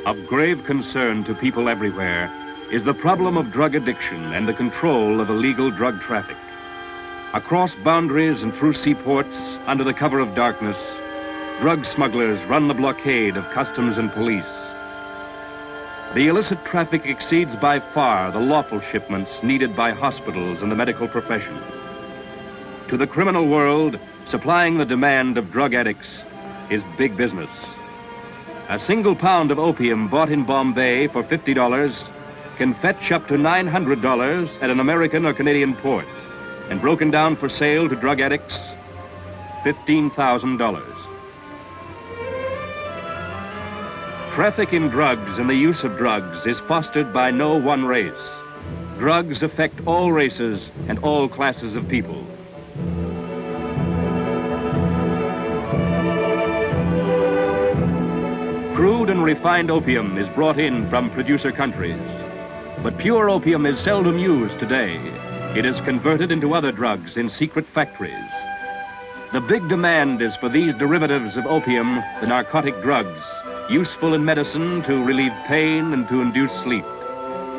Of grave concern to people everywhere is the problem of drug addiction and the control of illegal drug traffic. Across boundaries and through seaports, under the cover of darkness, drug smugglers run the blockade of customs and police. The illicit traffic exceeds by far the lawful shipments needed by hospitals and the medical profession. To the criminal world, supplying the demand of drug addicts is big business. A single pound of opium bought in Bombay for $50 can fetch up to $900 at an American or Canadian port, and broken down for sale to drug addicts, $15,000. Traffic in drugs and the use of drugs is fostered by no one race. Drugs affect all races and all classes of people. Crude and refined opium is brought in from producer countries, but pure opium is seldom used today. It is converted into other drugs in secret factories. The big demand is for these derivatives of opium, the narcotic drugs, useful in medicine to relieve pain and to induce sleep.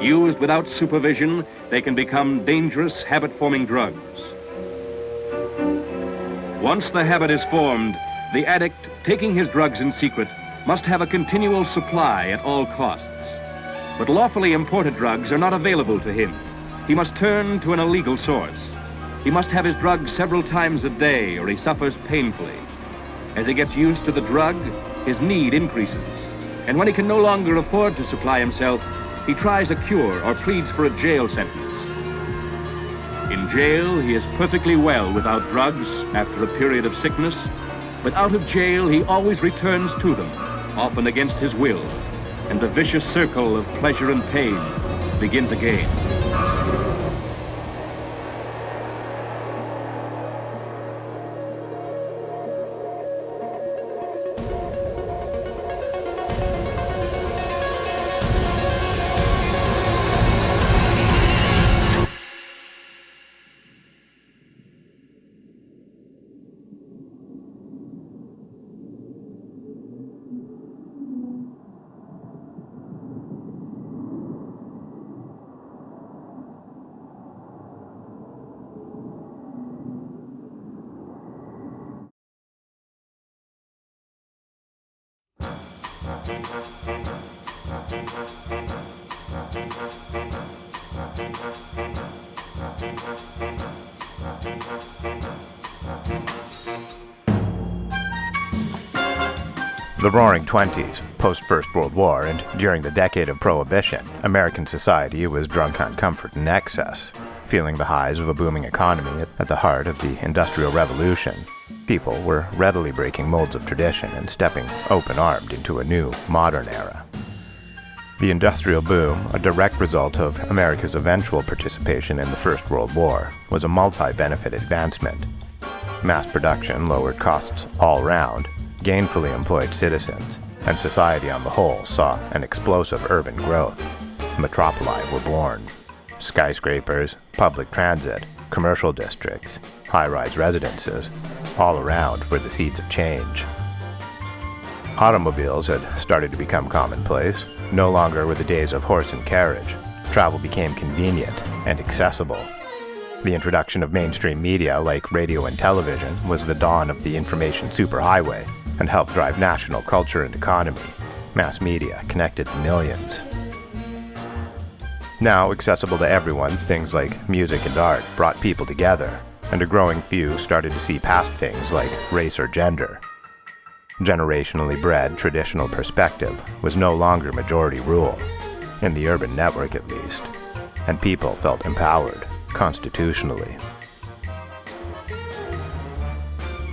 Used without supervision, they can become dangerous habit-forming drugs. Once the habit is formed, the addict, taking his drugs in secret, must have a continual supply at all costs. But lawfully imported drugs are not available to him. He must turn to an illegal source. He must have his drugs several times a day or he suffers painfully. As he gets used to the drug, his need increases. And when he can no longer afford to supply himself, he tries a cure or pleads for a jail sentence. In jail, he is perfectly well without drugs after a period of sickness, but out of jail, he always returns to them, often against his will, and the vicious circle of pleasure and pain begins again. The Roaring Twenties, post-First World War, and during the decade of Prohibition, American society was drunk on comfort and excess. Feeling the highs of a booming economy at the heart of the Industrial Revolution, people were readily breaking molds of tradition and stepping open-armed into a new, modern era. The industrial boom, a direct result of America's eventual participation in the First World War, was a multi-benefit advancement. Mass production lowered costs all round, gainfully employed citizens, and society on the whole saw an explosive urban growth. Metropoli were born. Skyscrapers, public transit, commercial districts, high-rise residences, all around were the seeds of change. Automobiles had started to become commonplace. No longer were the days of horse and carriage. Travel became convenient and accessible. The introduction of mainstream media like radio and television was the dawn of the information superhighway and helped drive national culture and economy. Mass media connected the millions. Now accessible to everyone, things like music and art brought people together, and a growing few started to see past things like race or gender. Generationally bred traditional perspective was no longer majority rule, in the urban network at least, and people felt empowered constitutionally.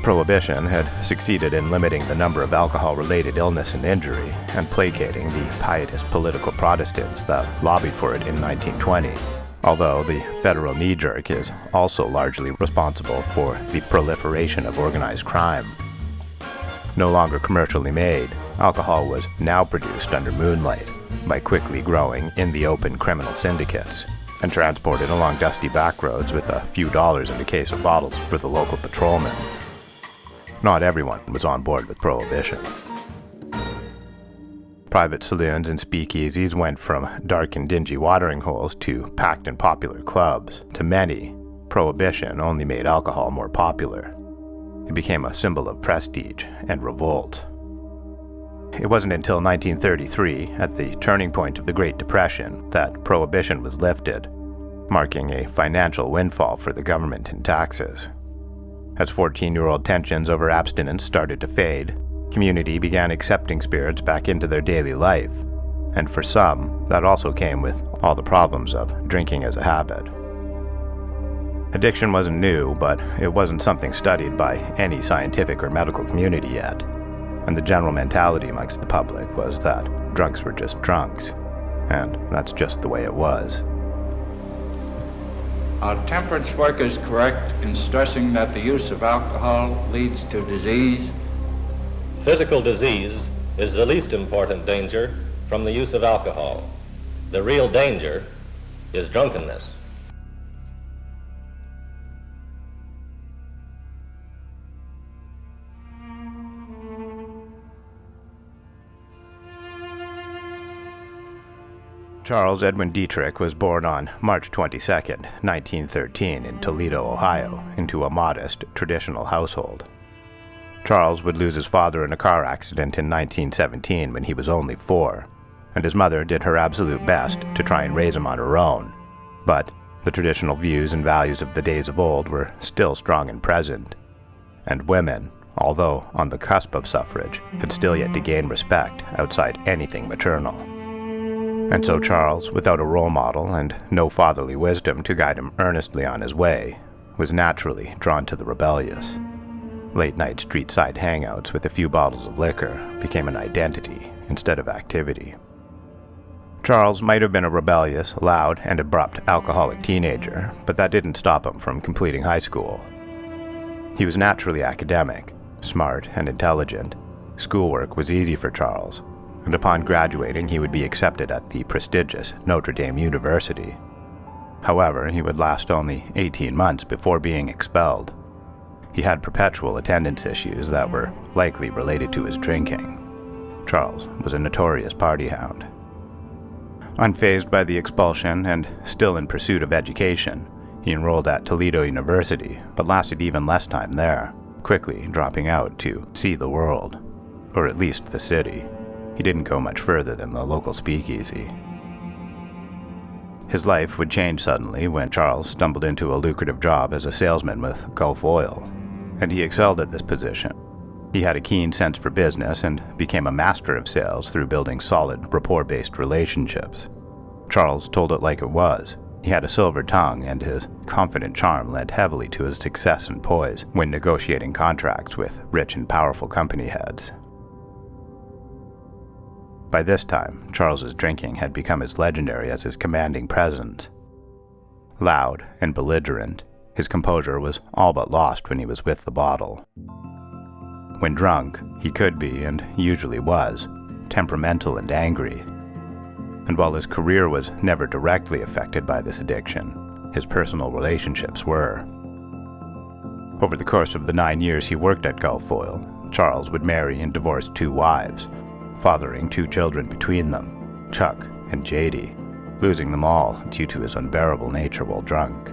Prohibition had succeeded in limiting the number of alcohol-related illness and injury and placating the pietist political Protestants that lobbied for it in 1920, although the federal knee-jerk is also largely responsible for the proliferation of organized crime. No longer commercially made, alcohol was now produced under moonlight by quickly growing in the open criminal syndicates and transported along dusty back roads with a few dollars in a case of bottles for the local patrolman. Not everyone was on board with Prohibition. Private saloons and speakeasies went from dark and dingy watering holes to packed and popular clubs. To many, prohibition only made alcohol more popular. It became a symbol of prestige and revolt. It wasn't until 1933, at the turning point of the Great Depression, that prohibition was lifted, marking a financial windfall for the government in taxes. As 14-year-old tensions over abstinence started to fade, community began accepting spirits back into their daily life, and for some, that also came with all the problems of drinking as a habit. Addiction wasn't new, but it wasn't something studied by any scientific or medical community yet, and the general mentality amongst the public was that drunks were just drunks, and that's just the way it was. Temperance work is correct in stressing that the use of alcohol leads to disease. Physical disease is the least important danger from the use of alcohol. The real danger is drunkenness. Charles Edwin Dietrich was born on March 22, 1913, in Toledo, Ohio, into a modest, traditional household. Charles would lose his father in a car accident in 1917 when he was only 4, and his mother did her absolute best to try and raise him on her own. But the traditional views and values of the days of old were still strong and present, and women, although on the cusp of suffrage, had still yet to gain respect outside anything maternal. And so Charles, without a role model and no fatherly wisdom to guide him earnestly on his way, was naturally drawn to the rebellious. Late-night street-side hangouts with a few bottles of liquor became an identity instead of activity. Charles might have been a rebellious, loud, and abrupt alcoholic teenager, but that didn't stop him from completing high school. He was naturally academic, smart, and intelligent. Schoolwork was easy for Charles, and upon graduating he would be accepted at the prestigious Notre Dame University. However, he would last only 18 months before being expelled. He had perpetual attendance issues that were likely related to his drinking. Charles was a notorious party hound. Unfazed by the expulsion and still in pursuit of education, he enrolled at Toledo University, but lasted even less time there, quickly dropping out to see the world, or at least the city. He didn't go much further than the local speakeasy. His life would change suddenly when Charles stumbled into a lucrative job as a salesman with Gulf Oil, and he excelled at this position. He had a keen sense for business and became a master of sales through building solid, rapport-based relationships. Charles told it like it was. He had a silver tongue, and his confident charm lent heavily to his success and poise when negotiating contracts with rich and powerful company heads. By this time, Charles's drinking had become as legendary as his commanding presence. Loud and belligerent, his composure was all but lost when he was with the bottle. When drunk, he could be, and usually was, temperamental and angry. And while his career was never directly affected by this addiction, his personal relationships were. Over the course of the 9 years he worked at Gulf Oil, Charles would marry and divorce 2 wives, fathering 2 children between them, Chuck and JD, losing them all due to his unbearable nature while drunk.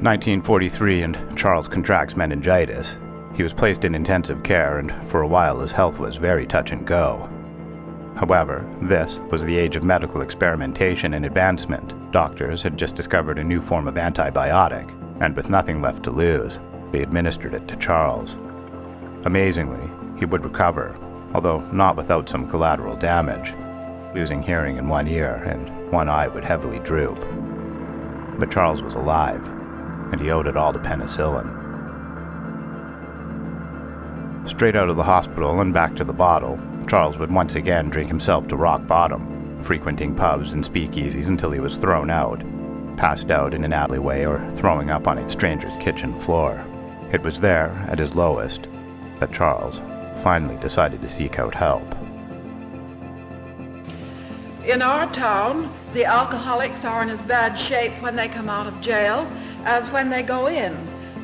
1943, and Charles contracts meningitis. He was placed in intensive care, and for a while his health was very touch and go. However, this was the age of medical experimentation and advancement. Doctors had just discovered a new form of antibiotic, and with nothing left to lose, they administered it to Charles. Amazingly, he would recover, although not without some collateral damage. Losing hearing in one ear and one eye would heavily droop. But Charles was alive, and he owed it all to penicillin. Straight out of the hospital and back to the bottle, Charles would once again drink himself to rock bottom, frequenting pubs and speakeasies until he was thrown out, passed out in an alleyway or throwing up on a stranger's kitchen floor. It was there, at his lowest, that Charles finally decided to seek out help. In our town, the alcoholics are in as bad shape when they come out of jail as when they go in.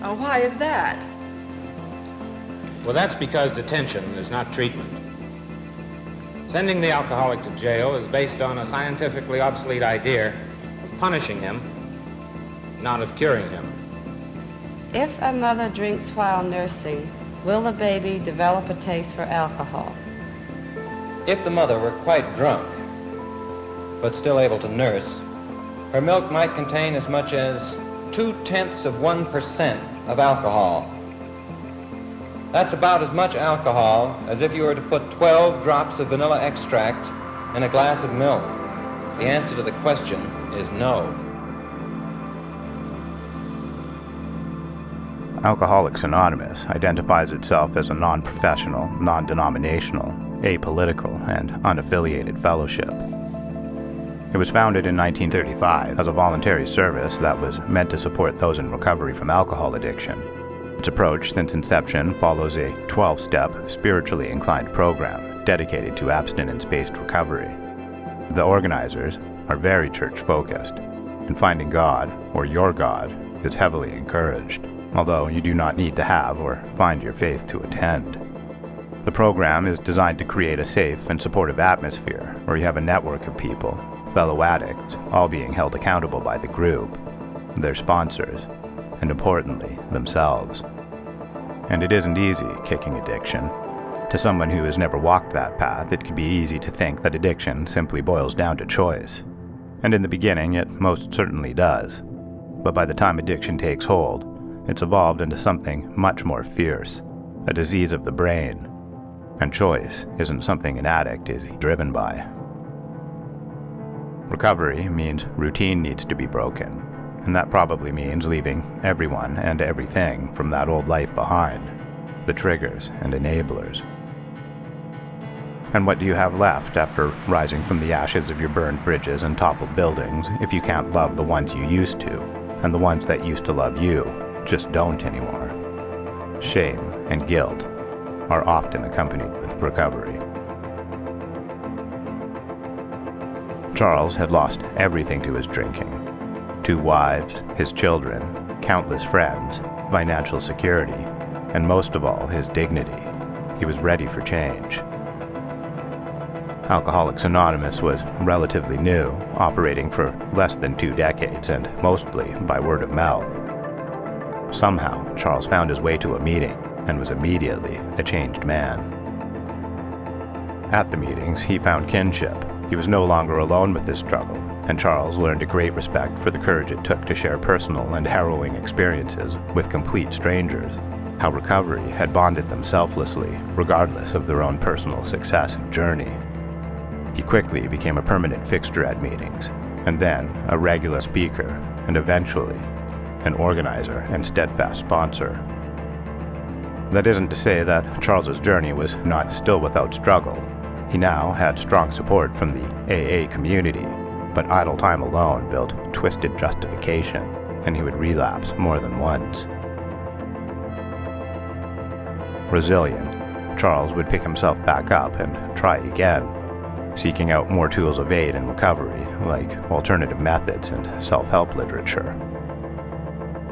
Why is that? Well, that's because detention is not treatment. Sending the alcoholic to jail is based on a scientifically obsolete idea of punishing him, not of curing him. If a mother drinks while nursing, will the baby develop a taste for alcohol? If the mother were quite drunk, but still able to nurse, her milk might contain as much as 0.2% of alcohol. That's about as much alcohol as if you were to put 12 drops of vanilla extract in a glass of milk. The answer to the question is no. Alcoholics Anonymous identifies itself as a non-professional, non-denominational, apolitical, and unaffiliated fellowship. It was founded in 1935 as a voluntary service that was meant to support those in recovery from alcohol addiction. Its approach since inception follows a 12-step, spiritually inclined program dedicated to abstinence-based recovery. The organizers are very church-focused, and finding God, or your God, is heavily encouraged, although you do not need to have or find your faith to attend. The program is designed to create a safe and supportive atmosphere where you have a network of people, fellow addicts, all being held accountable by the group, their sponsors, and importantly, themselves. And it isn't easy kicking addiction. To someone who has never walked that path, it can be easy to think that addiction simply boils down to choice. And in the beginning, it most certainly does. But by the time addiction takes hold, it's evolved into something much more fierce, a disease of the brain. And choice isn't something an addict is driven by. Recovery means routine needs to be broken, and that probably means leaving everyone and everything from that old life behind, the triggers and enablers. And what do you have left after rising from the ashes of your burned bridges and toppled buildings if you can't love the ones you used to, and the ones that used to love you just don't anymore? Shame and guilt are often accompanied with recovery. Charles had lost everything to his drinking. 2 wives, his children, countless friends, financial security, and most of all, his dignity. He was ready for change. Alcoholics Anonymous was relatively new, operating for less than 2 decades and mostly by word of mouth. Somehow, Charles found his way to a meeting and was immediately a changed man. At the meetings, he found kinship. He was no longer alone with this struggle, and Charles learned a great respect for the courage it took to share personal and harrowing experiences with complete strangers, how recovery had bonded them selflessly, regardless of their own personal success and journey. He quickly became a permanent fixture at meetings, and then a regular speaker, and eventually an organizer and steadfast sponsor. That isn't to say that Charles's journey was not still without struggle. He now had strong support from the AA community, but idle time alone built twisted justification, and he would relapse more than once. Resilient, Charles would pick himself back up and try again, seeking out more tools of aid in recovery, like alternative methods and self-help literature.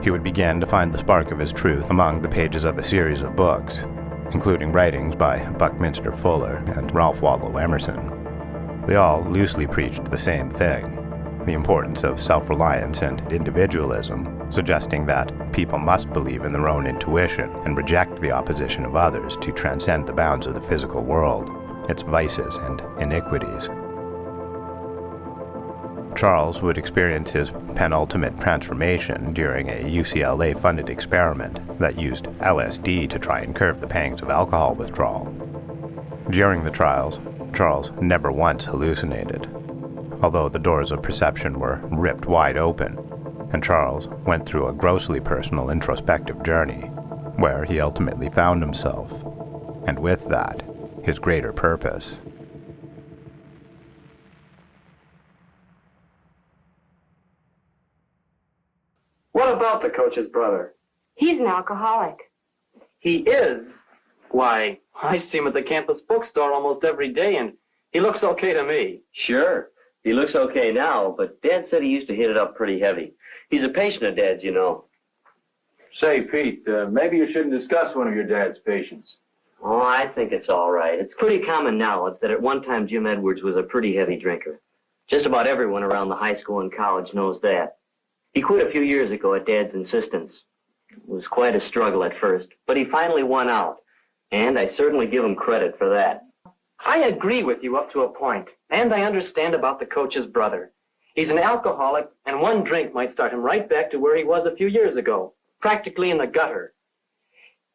He would begin to find the spark of his truth among the pages of a series of books, including writings by Buckminster Fuller and Ralph Waldo Emerson. They all loosely preached the same thing, the importance of self-reliance and individualism, suggesting that people must believe in their own intuition and reject the opposition of others to transcend the bounds of the physical world, its vices and iniquities. Charles would experience his penultimate transformation during a UCLA-funded experiment that used LSD to try and curb the pangs of alcohol withdrawal. During the trials, Charles never once hallucinated, although the doors of perception were ripped wide open, and Charles went through a grossly personal introspective journey, where he ultimately found himself, and with that, his greater purpose. What about the coach's brother? He's an alcoholic. He is? Why, I see him at the campus bookstore almost every day, and he looks okay to me. Sure. He looks okay now, but Dad said he used to hit it up pretty heavy. He's a patient of Dad's, you know. Say, Pete, maybe you shouldn't discuss one of your dad's patients. Oh, I think it's all right. It's pretty common knowledge that at one time Jim Edwards was a pretty heavy drinker. Just about everyone around the high school and college knows that. He quit a few years ago at Dad's insistence. It was quite a struggle at first, but he finally won out, and I certainly give him credit for that. I agree with you up to a point, and I understand about the coach's brother. He's an alcoholic, and one drink might start him right back to where he was a few years ago, practically in the gutter.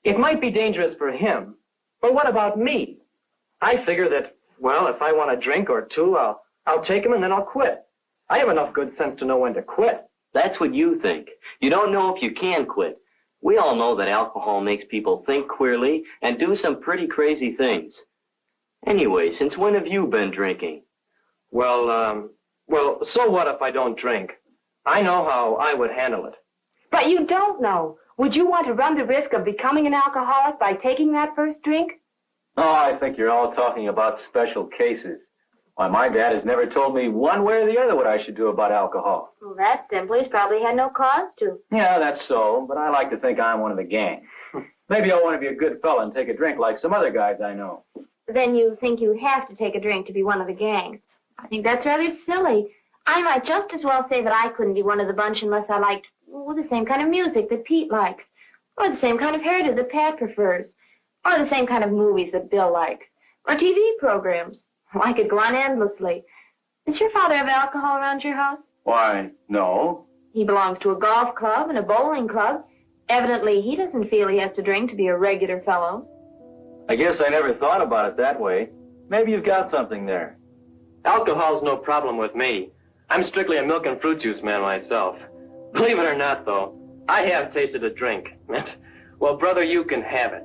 It might be dangerous for him, but what about me? I figure that, well, if I want a drink or two, I'll take them and then I'll quit. I have enough good sense to know when to quit. That's what you think. You don't know if you can quit. We all know that alcohol makes people think queerly and do some pretty crazy things. Anyway, since when have you been drinking? Well, so what if I don't drink? I know how I would handle it. But you don't know. Would you want to run the risk of becoming an alcoholic by taking that first drink? Oh, I think you're all talking about special cases. Why, my dad has never told me one way or the other what I should do about alcohol. Well, that's simple. He's probably had no cause to. Yeah, that's so, but I like to think I'm one of the gang. Maybe I'll want to be a good fella and take a drink like some other guys I know. Then you think you have to take a drink to be one of the gang. I think that's rather silly. I might just as well say that I couldn't be one of the bunch unless I liked the same kind of music that Pete likes, or the same kind of hairdo that Pat prefers, or the same kind of movies that Bill likes, or TV programs. I could go on endlessly. Does your father have alcohol around your house? Why, no. He belongs to a golf club and a bowling club. Evidently, he doesn't feel he has to drink to be a regular fellow. I guess I never thought about it that way. Maybe you've got something there. Alcohol's no problem with me. I'm strictly a milk and fruit juice man myself. Believe it or not, though, I have tasted a drink. Well, brother, you can have it.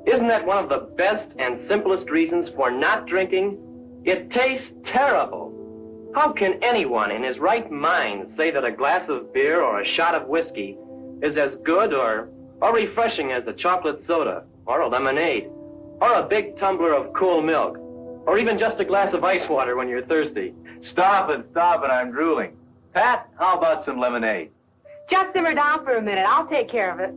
Isn't that one of the best and simplest reasons for not drinking? It tastes terrible. How can anyone in his right mind say that a glass of beer or a shot of whiskey is as good or refreshing as a chocolate soda or a lemonade or a big tumbler of cool milk or even just a glass of ice water when you're thirsty? Stop it, I'm drooling. Pat, how about some lemonade? Just simmer down for a minute. I'll take care of it.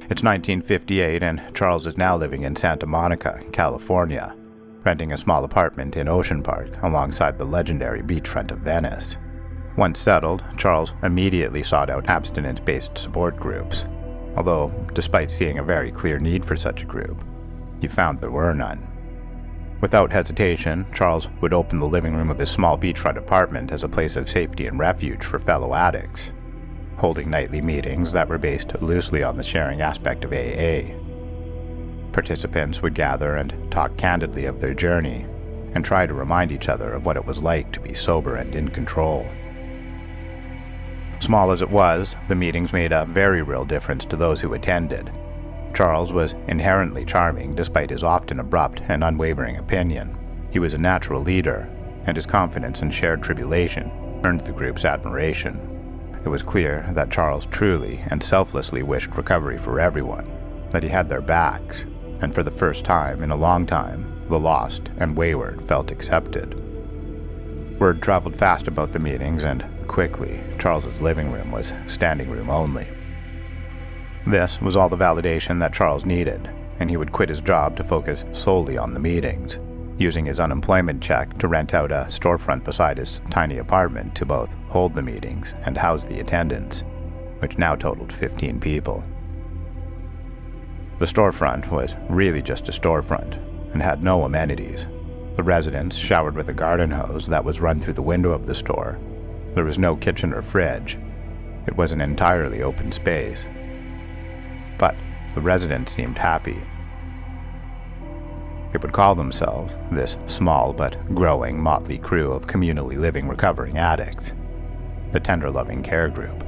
It's 1958, and Charles is now living in Santa Monica, California, renting a small apartment in Ocean Park alongside the legendary beachfront of Venice. Once settled, Charles immediately sought out abstinence-based support groups, although, despite seeing a very clear need for such a group, he found there were none. Without hesitation, Charles would open the living room of his small beachfront apartment as a place of safety and refuge for fellow addicts, holding nightly meetings that were based loosely on the sharing aspect of AA. Participants would gather and talk candidly of their journey, and try to remind each other of what it was like to be sober and in control. Small as it was, the meetings made a very real difference to those who attended. Charles was inherently charming despite his often abrupt and unwavering opinion. He was a natural leader, and his confidence and shared tribulation earned the group's admiration. It was clear that Charles truly and selflessly wished recovery for everyone, that he had their backs, and for the first time in a long time, the lost and wayward felt accepted. Word traveled fast about the meetings, and quickly, Charles's living room was standing room only. This was all the validation that Charles needed, and he would quit his job to focus solely on the meetings, using his unemployment check to rent out a storefront beside his tiny apartment to both hold the meetings and house the attendants, which now totaled 15 people. The storefront was really just a storefront and had no amenities. The residents showered with a garden hose that was run through the window of the store. There was no kitchen or fridge. It was an entirely open space. But the residents seemed happy. They would call themselves this small but growing motley crew of communally living recovering addicts, the Tender Loving Care Group.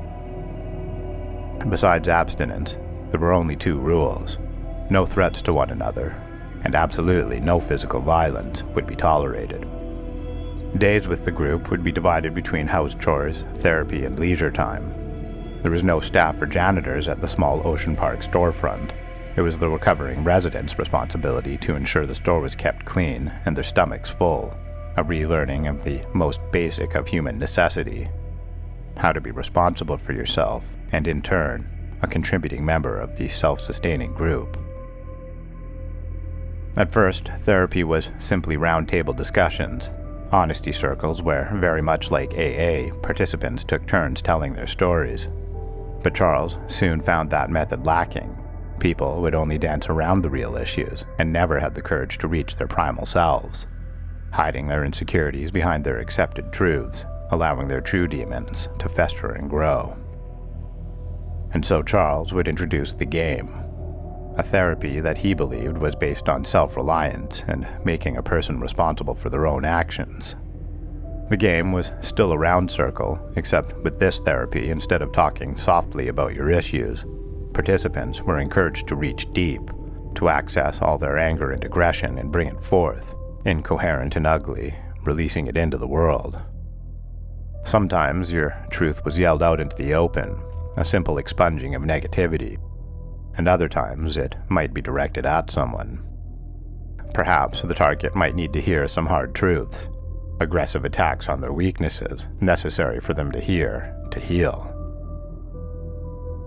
Besides abstinence, there were only two rules: no threats to one another, and absolutely no physical violence would be tolerated. Days with the group would be divided between house chores, therapy, and leisure time. There was no staff or janitors at the small Ocean Park storefront. It was the recovering residents' responsibility to ensure the store was kept clean and their stomachs full, a relearning of the most basic of human necessity. how to be responsible for yourself, and in turn, a contributing member of the self-sustaining group. At first, therapy was simply round-table discussions, honesty circles where, very much like AA, participants took turns telling their stories. But Charles soon found that method lacking. People would only dance around the real issues and never had the courage to reach their primal selves, hiding their insecurities behind their accepted truths, allowing their true demons to fester and grow. And so Charles would introduce the game, a therapy that he believed was based on self-reliance and making a person responsible for their own actions. The game was still a round circle, except with this therapy, instead of talking softly about your issues, participants were encouraged to reach deep, to access all their anger and aggression and bring it forth, incoherent and ugly, releasing it into the world. Sometimes your truth was yelled out into the open, a simple expunging of negativity, and other times it might be directed at someone. Perhaps the target might need to hear some hard truths, aggressive attacks on their weaknesses, necessary for them to hear, to heal.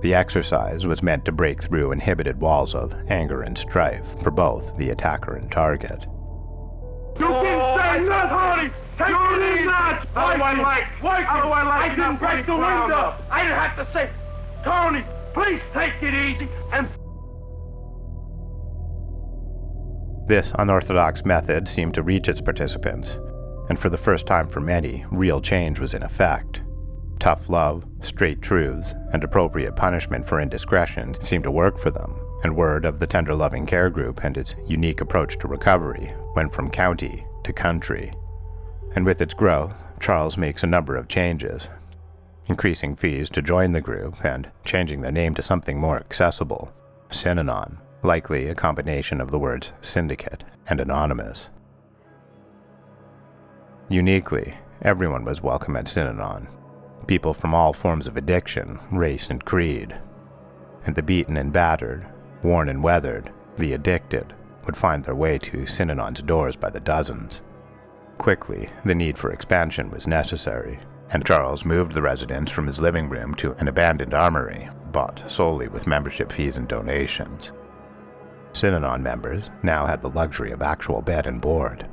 The exercise was meant to break through inhibited walls of anger and strife for both the attacker and target. You didn't say nothing! Take it easy! How do I like I didn't break the window! I didn't have to say, Tony, please take it easy and... This unorthodox method seemed to reach its participants, and for the first time for many, real change was in effect. Tough love, straight truths, and appropriate punishment for indiscretions seemed to work for them, and word of the Tender Loving Care Group and its unique approach to recovery went from county to country. And with its growth, Charles makes a number of changes, increasing fees to join the group and changing the name to something more accessible, Synanon, likely a combination of the words syndicate and anonymous. Uniquely, everyone was welcome at Synanon. People from all forms of addiction, race, and creed. And the beaten and battered, worn and weathered, the addicted, would find their way to Synanon's doors by the dozens. Quickly, the need for expansion was necessary, and Charles moved the residence from his living room to an abandoned armory, bought solely with membership fees and donations. Synanon members now had the luxury of actual bed and board.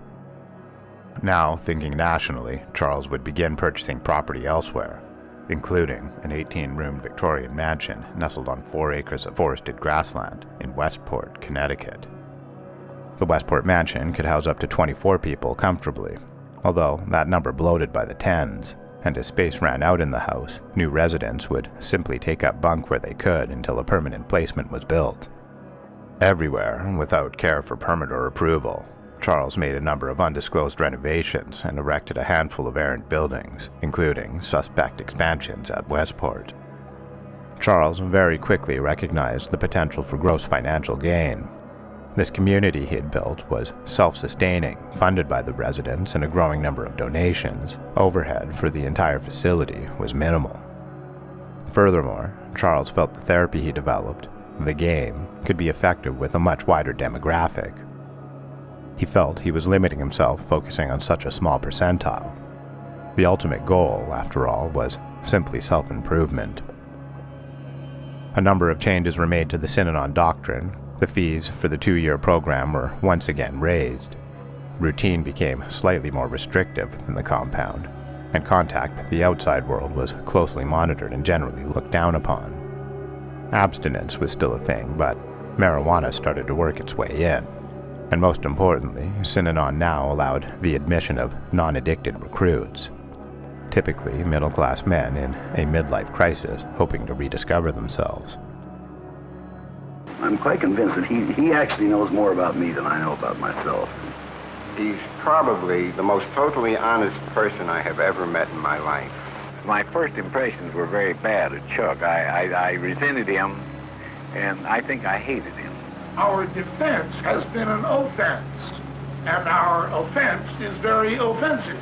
Now, thinking nationally, Charles would begin purchasing property elsewhere, including an 18-room Victorian mansion nestled on 4 acres of forested grassland in Westport, Connecticut. The Westport mansion could house up to 24 people comfortably, although that number bloated by the tens, and as space ran out in the house, new residents would simply take up bunk where they could until a permanent placement was built. Everywhere, without care for permit or approval, Charles made a number of undisclosed renovations and erected a handful of errant buildings, including suspect expansions at Westport. Charles very quickly recognized the potential for gross financial gain. This community he had built was self-sustaining, funded by the residents and a growing number of donations. Overhead for the entire facility was minimal. Furthermore, Charles felt the therapy he developed, the game, could be effective with a much wider demographic. He felt he was limiting himself focusing on such a small percentile. The ultimate goal, after all, was simply self-improvement. A number of changes were made to the Synanon doctrine. The fees for the 2-year program were once again raised. Routine became slightly more restrictive within the compound, and contact with the outside world was closely monitored and generally looked down upon. Abstinence was still a thing, but marijuana started to work its way in. And most importantly, Synanon now allowed the admission of non-addicted recruits, typically middle-class men in a midlife crisis hoping to rediscover themselves. I'm quite convinced that he actually knows more about me than I know about myself. He's probably the most totally honest person I have ever met in my life. My first impressions were very bad of Chuck. I resented him, and I think I hated him. Our defense has been an offense, and our offense is very offensive.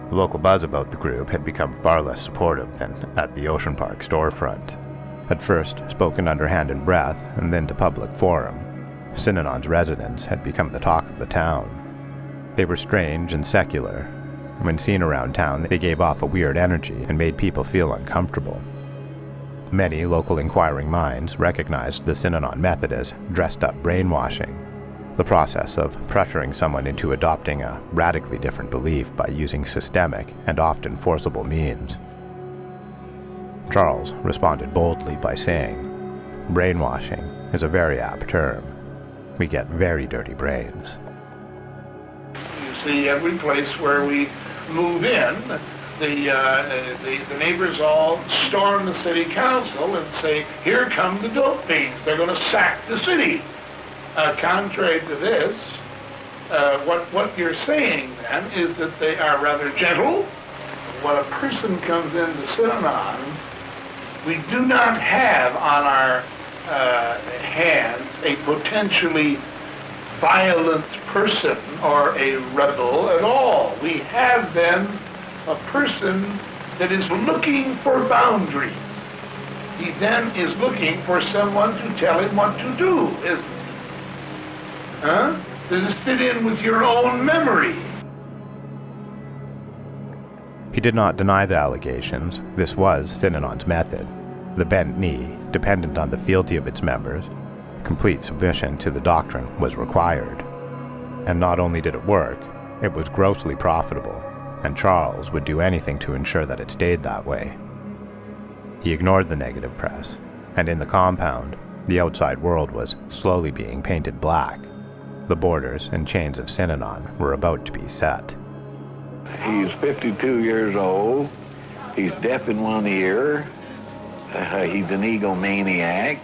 The local buzz about the group had become far less supportive than at the Ocean Park storefront. At first, spoken under hand and breath, and then to public forum, Synanon's residents had become the talk of the town. They were strange and secular, When seen around town, they gave off a weird energy and made people feel uncomfortable. Many local inquiring minds recognized the Synanon method as dressed-up brainwashing, the process of pressuring someone into adopting a radically different belief by using systemic and often forcible means. Charles responded boldly by saying, "Brainwashing is a very apt term. We get very dirty brains." You see, every place where we move in, the neighbors all storm the city council and say, "Here come the dope fiends. They're going to sack the city." Contrary to this, what you're saying then is that they are rather gentle. When a person comes into Synanon, we do not have on our hands a potentially violent person or a rebel at all. We have then a person that is looking for boundaries. He then is looking for someone to tell him what to do, isn't he? Huh? Does it fit in with your own memory? He did not deny the allegations. This was Synanon's method. The bent knee, dependent on the fealty of its members. Complete submission to the doctrine was required. And not only did it work, it was grossly profitable, and Charles would do anything to ensure that it stayed that way. He ignored the negative press, and in the compound, the outside world was slowly being painted black. The borders and chains of Synanon were about to be set. He's 52 years old. He's deaf in one ear. He's an egomaniac.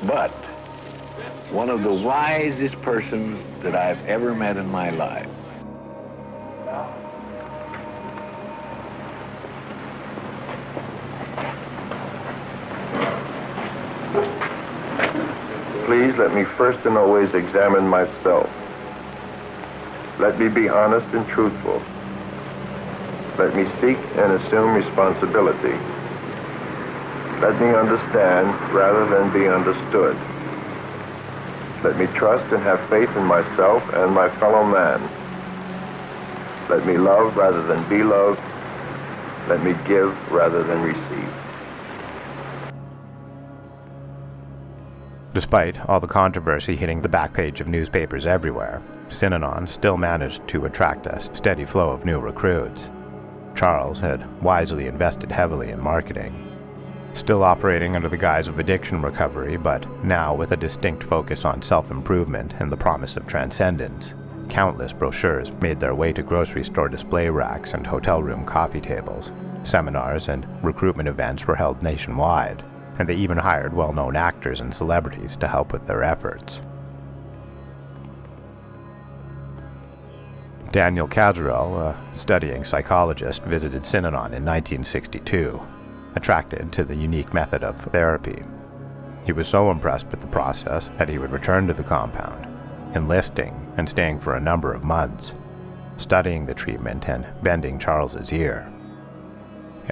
But one of the wisest persons that I've ever met in my life. Please let me first and always examine myself. Let me be honest and truthful. Let me seek and assume responsibility. Let me understand rather than be understood. Let me trust and have faith in myself and my fellow man. Let me love rather than be loved. Let me give rather than receive. Despite all the controversy hitting the back page of newspapers everywhere, Synanon still managed to attract a steady flow of new recruits. Charles had wisely invested heavily in marketing. Still operating under the guise of addiction recovery, but now with a distinct focus on self-improvement and the promise of transcendence, countless brochures made their way to grocery store display racks and hotel room coffee tables. Seminars and recruitment events were held nationwide, and they even hired well-known actors and celebrities to help with their efforts. Daniel Kazarel, a studying psychologist, visited Synanon in 1962, attracted to the unique method of therapy. He was so impressed with the process that he would return to the compound, enlisting and staying for a number of months, studying the treatment and bending Charles's ear.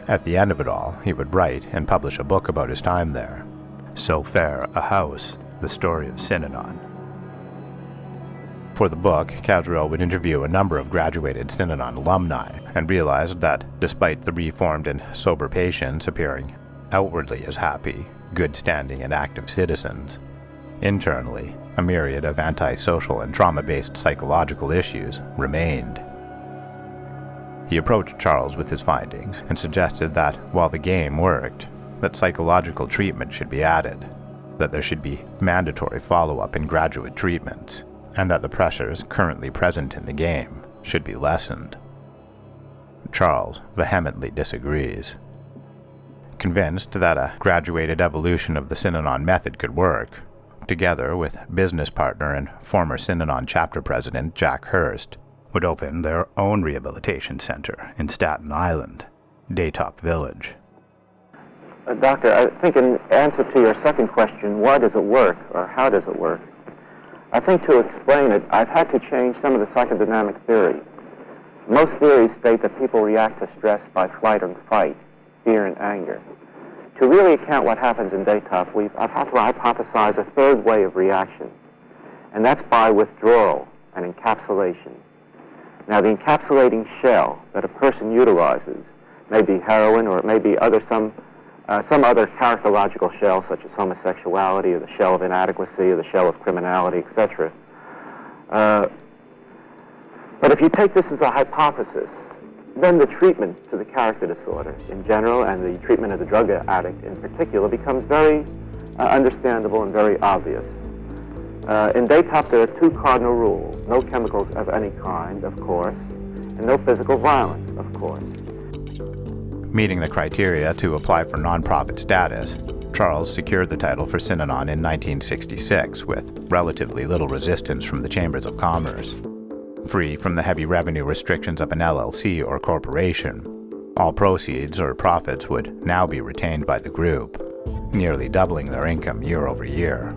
At the end of it all, he would write and publish a book about his time there, So Fair a House, The Story of Synanon. For the book, Kazarel would interview a number of graduated Synanon alumni and realized that despite the reformed and sober patients appearing outwardly as happy, good-standing and active citizens, internally, a myriad of antisocial and trauma-based psychological issues remained. He approached Charles with his findings and suggested that while the game worked, that psychological treatment should be added, that there should be mandatory follow-up in graduate treatments, and that the pressures currently present in the game should be lessened. Charles vehemently disagrees. Convinced that a graduated evolution of the Synanon method could work, together with business partner and former Synanon chapter president Jack Hurst, would open their own rehabilitation center in Staten Island, Daytop Village. Doctor, I think in answer to your second question, why does it work, or how does it work? I think to explain it, I've had to change some of the psychodynamic theory. Most theories state that people react to stress by flight and fight, fear and anger. To really account what happens in Daytop, I've had to hypothesize a third way of reaction, and that's by withdrawal and encapsulation. Now, the encapsulating shell that a person utilizes may be heroin, or it may be some other characterological shell, such as homosexuality, or the shell of inadequacy, or the shell of criminality, etc. But if you take this as a hypothesis, then the treatment to the character disorder in general and the treatment of the drug addict in particular becomes very understandable and very obvious. In DATOP, there are two cardinal rules: no chemicals of any kind, of course, and no physical violence, of course. Meeting the criteria to apply for nonprofit status, Charles secured the title for Synanon in 1966 with relatively little resistance from the Chambers of Commerce. Free from the heavy revenue restrictions of an LLC or corporation, all proceeds or profits would now be retained by the group, nearly doubling their income year over year.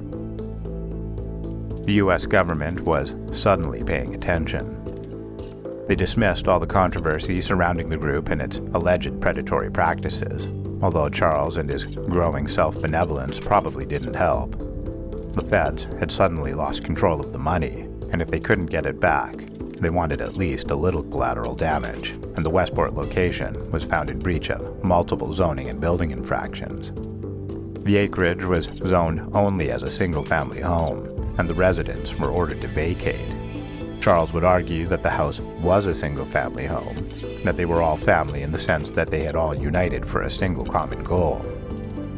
The U.S. government was suddenly paying attention. They dismissed all the controversy surrounding the group and its alleged predatory practices, although Charles and his growing self-benevolence probably didn't help. The feds had suddenly lost control of the money, and if they couldn't get it back, they wanted at least a little collateral damage, and the Westport location was found in breach of multiple zoning and building infractions. The acreage was zoned only as a single-family home, and the residents were ordered to vacate. Charles would argue that the house was a single-family home, that they were all family in the sense that they had all united for a single common goal.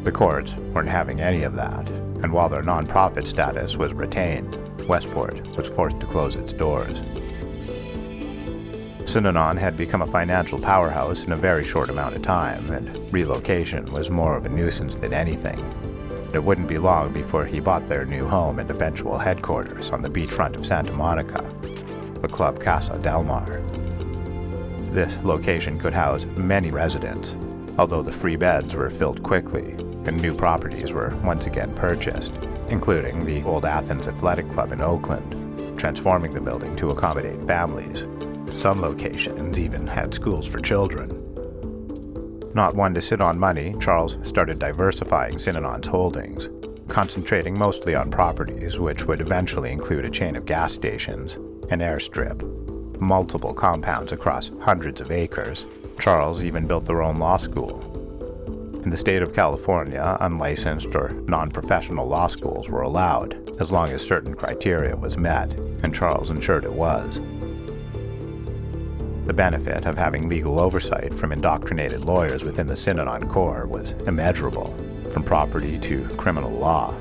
The courts weren't having any of that, and while their nonprofit status was retained, Westport was forced to close its doors. Synanon had become a financial powerhouse in a very short amount of time, and relocation was more of a nuisance than anything. It wouldn't be long before he bought their new home and eventual headquarters on the beachfront of Santa Monica, the Club Casa del Mar. This location could house many residents, although the free beds were filled quickly, and new properties were once again purchased, including the Old Athens Athletic Club in Oakland, transforming the building to accommodate families. Some locations even had schools for children. Not one to sit on money, Charles started diversifying Synanon's holdings, concentrating mostly on properties which would eventually include a chain of gas stations, an airstrip, multiple compounds across hundreds of acres. Charles even built their own law school. In the state of California, unlicensed or non-professional law schools were allowed, as long as certain criteria was met, and Charles ensured it was. The benefit of having legal oversight from indoctrinated lawyers within the Synanon core was immeasurable, from property to criminal law.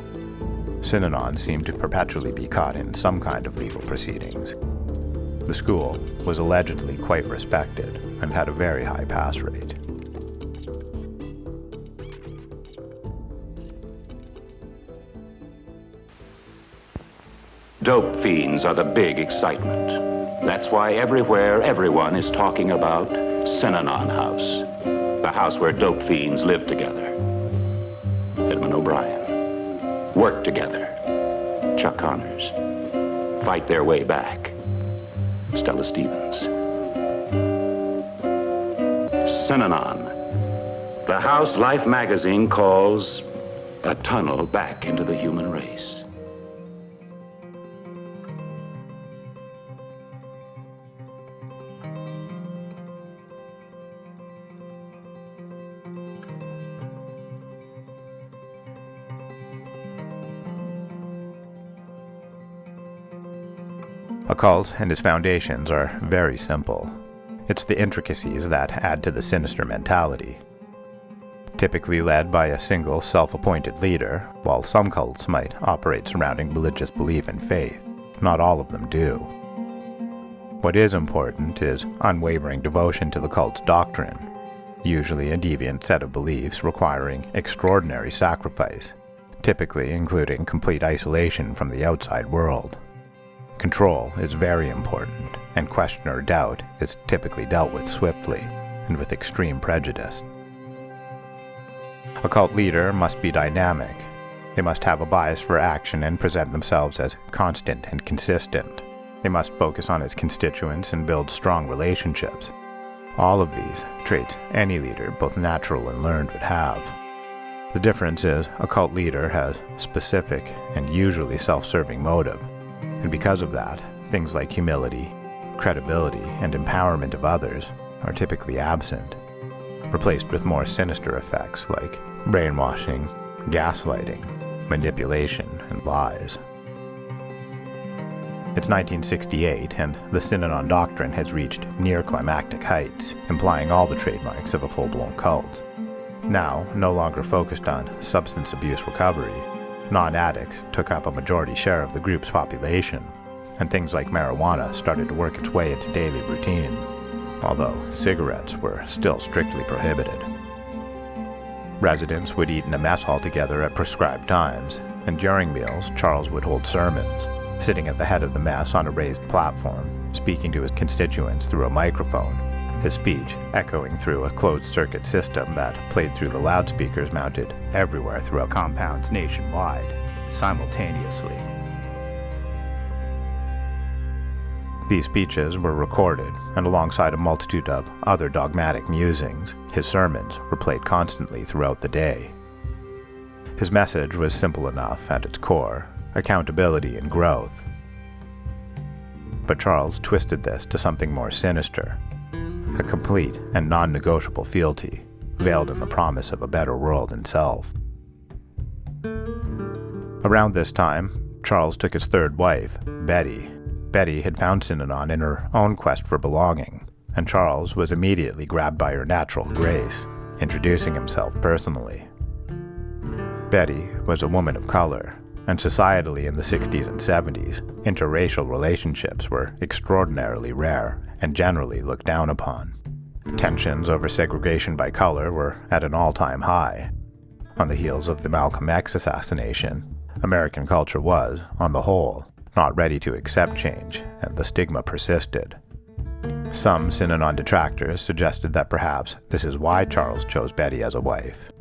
Synanon seemed to perpetually be caught in some kind of legal proceedings. The school was allegedly quite respected and had a very high pass rate. Dope fiends are the big excitement. That's why everywhere everyone is talking about Synanon House, the house where dope fiends live together. Edmund O'Brien, work together. Chuck Connors, fight their way back. Stella Stevens. Synanon, the house Life magazine calls a tunnel back into the human race. A cult and its foundations are very simple. It's the intricacies that add to the sinister mentality. Typically led by a single self-appointed leader, while some cults might operate surrounding religious belief and faith, not all of them do. What is important is unwavering devotion to the cult's doctrine, usually a deviant set of beliefs requiring extraordinary sacrifice, typically including complete isolation from the outside world. Control is very important, and question or doubt is typically dealt with swiftly and with extreme prejudice. A cult leader must be dynamic. They must have a bias for action and present themselves as constant and consistent. They must focus on its constituents and build strong relationships. All of these traits any leader, both natural and learned, would have. The difference is a cult leader has specific and usually self-serving motive. And because of that, things like humility, credibility and empowerment of others are typically absent, replaced with more sinister effects like brainwashing, gaslighting, manipulation, and lies. It's 1968, and the Synanon doctrine has reached near climactic heights, implying all the trademarks of a full-blown cult. Now, no longer focused on substance abuse recovery, non-addicts took up a majority share of the group's population, and things like marijuana started to work its way into daily routine, although cigarettes were still strictly prohibited. Residents would eat in a mess hall together at prescribed times, and during meals, Charles would hold sermons, sitting at the head of the mess on a raised platform, speaking to his constituents through a microphone, his speech echoing through a closed-circuit system that played through the loudspeakers mounted everywhere throughout compounds nationwide, simultaneously. These speeches were recorded, and alongside a multitude of other dogmatic musings, his sermons were played constantly throughout the day. His message was simple enough at its core: accountability and growth. But Charles twisted this to something more sinister, a complete and non-negotiable fealty, veiled in the promise of a better world himself. Around this time, Charles took his third wife, Betty. Betty had found Synanon in her own quest for belonging, and Charles was immediately grabbed by her natural grace, introducing himself personally. Betty was a woman of color, and societally in the 60s and 70s, interracial relationships were extraordinarily rare and generally looked down upon. Tensions over segregation by color were at an all-time high. On the heels of the Malcolm X assassination, American culture was, on the whole, not ready to accept change, and the stigma persisted. Some Synanon detractors suggested that perhaps this is why Charles chose Betty as a wife.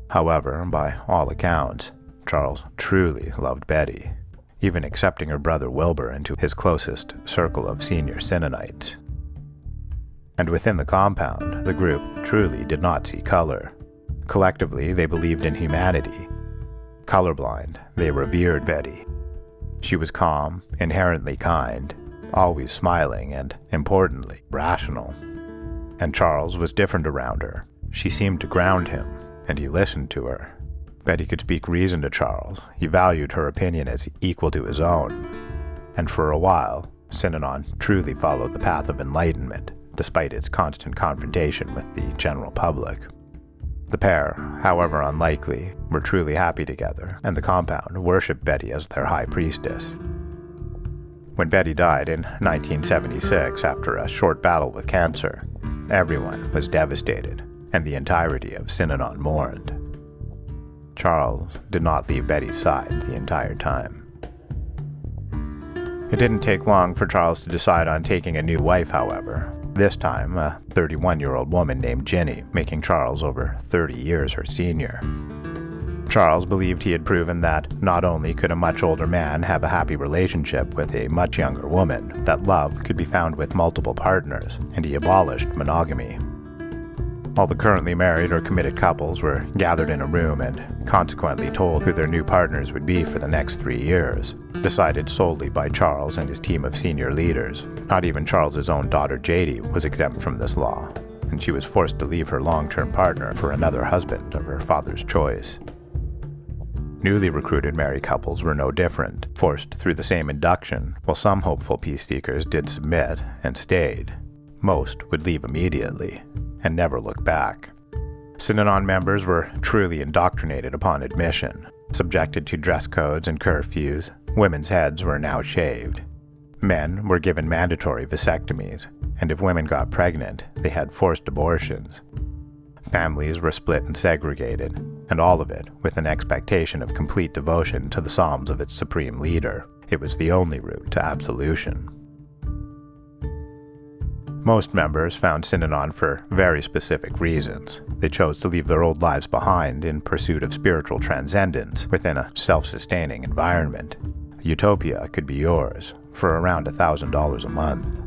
However, by all accounts, Charles truly loved Betty, even accepting her brother Wilbur into his closest circle of senior Synanites. And within the compound, the group truly did not see color. Collectively, they believed in humanity. Colorblind, they revered Betty. She was calm, inherently kind, always smiling, and, importantly, rational. And Charles was different around her. She seemed to ground him, and he listened to her. Betty could speak reason to Charles. He valued her opinion as equal to his own. And for a while, Synanon truly followed the path of enlightenment, despite its constant confrontation with the general public. The pair, however unlikely, were truly happy together, and the compound worshipped Betty as their high priestess. When Betty died in 1976 after a short battle with cancer, everyone was devastated, and the entirety of Synanon mourned. Charles did not leave Betty's side the entire time. It didn't take long for Charles to decide on taking a new wife, however. This time, a 31-year-old woman named Ginny, making Charles over 30 years her senior. Charles believed he had proven that not only could a much older man have a happy relationship with a much younger woman, that love could be found with multiple partners, and he abolished monogamy. All the currently married or committed couples were gathered in a room and consequently told who their new partners would be for the next 3 years, decided solely by Charles and his team of senior leaders. Not even Charles's own daughter Jadie was exempt from this law, and she was forced to leave her long-term partner for another husband of her father's choice. Newly recruited married couples were no different, forced through the same induction. While some hopeful peace seekers did submit and stayed, most would leave immediately and never look back. Synanon members were truly indoctrinated upon admission. Subjected to dress codes and curfews, women's heads were now shaved. Men were given mandatory vasectomies, and if women got pregnant, they had forced abortions. Families were split and segregated, and all of it with an expectation of complete devotion to the psalms of its supreme leader. It was the only route to absolution. Most members found Synanon for very specific reasons. They chose to leave their old lives behind in pursuit of spiritual transcendence within a self-sustaining environment. Utopia could be yours for around $1,000 a month.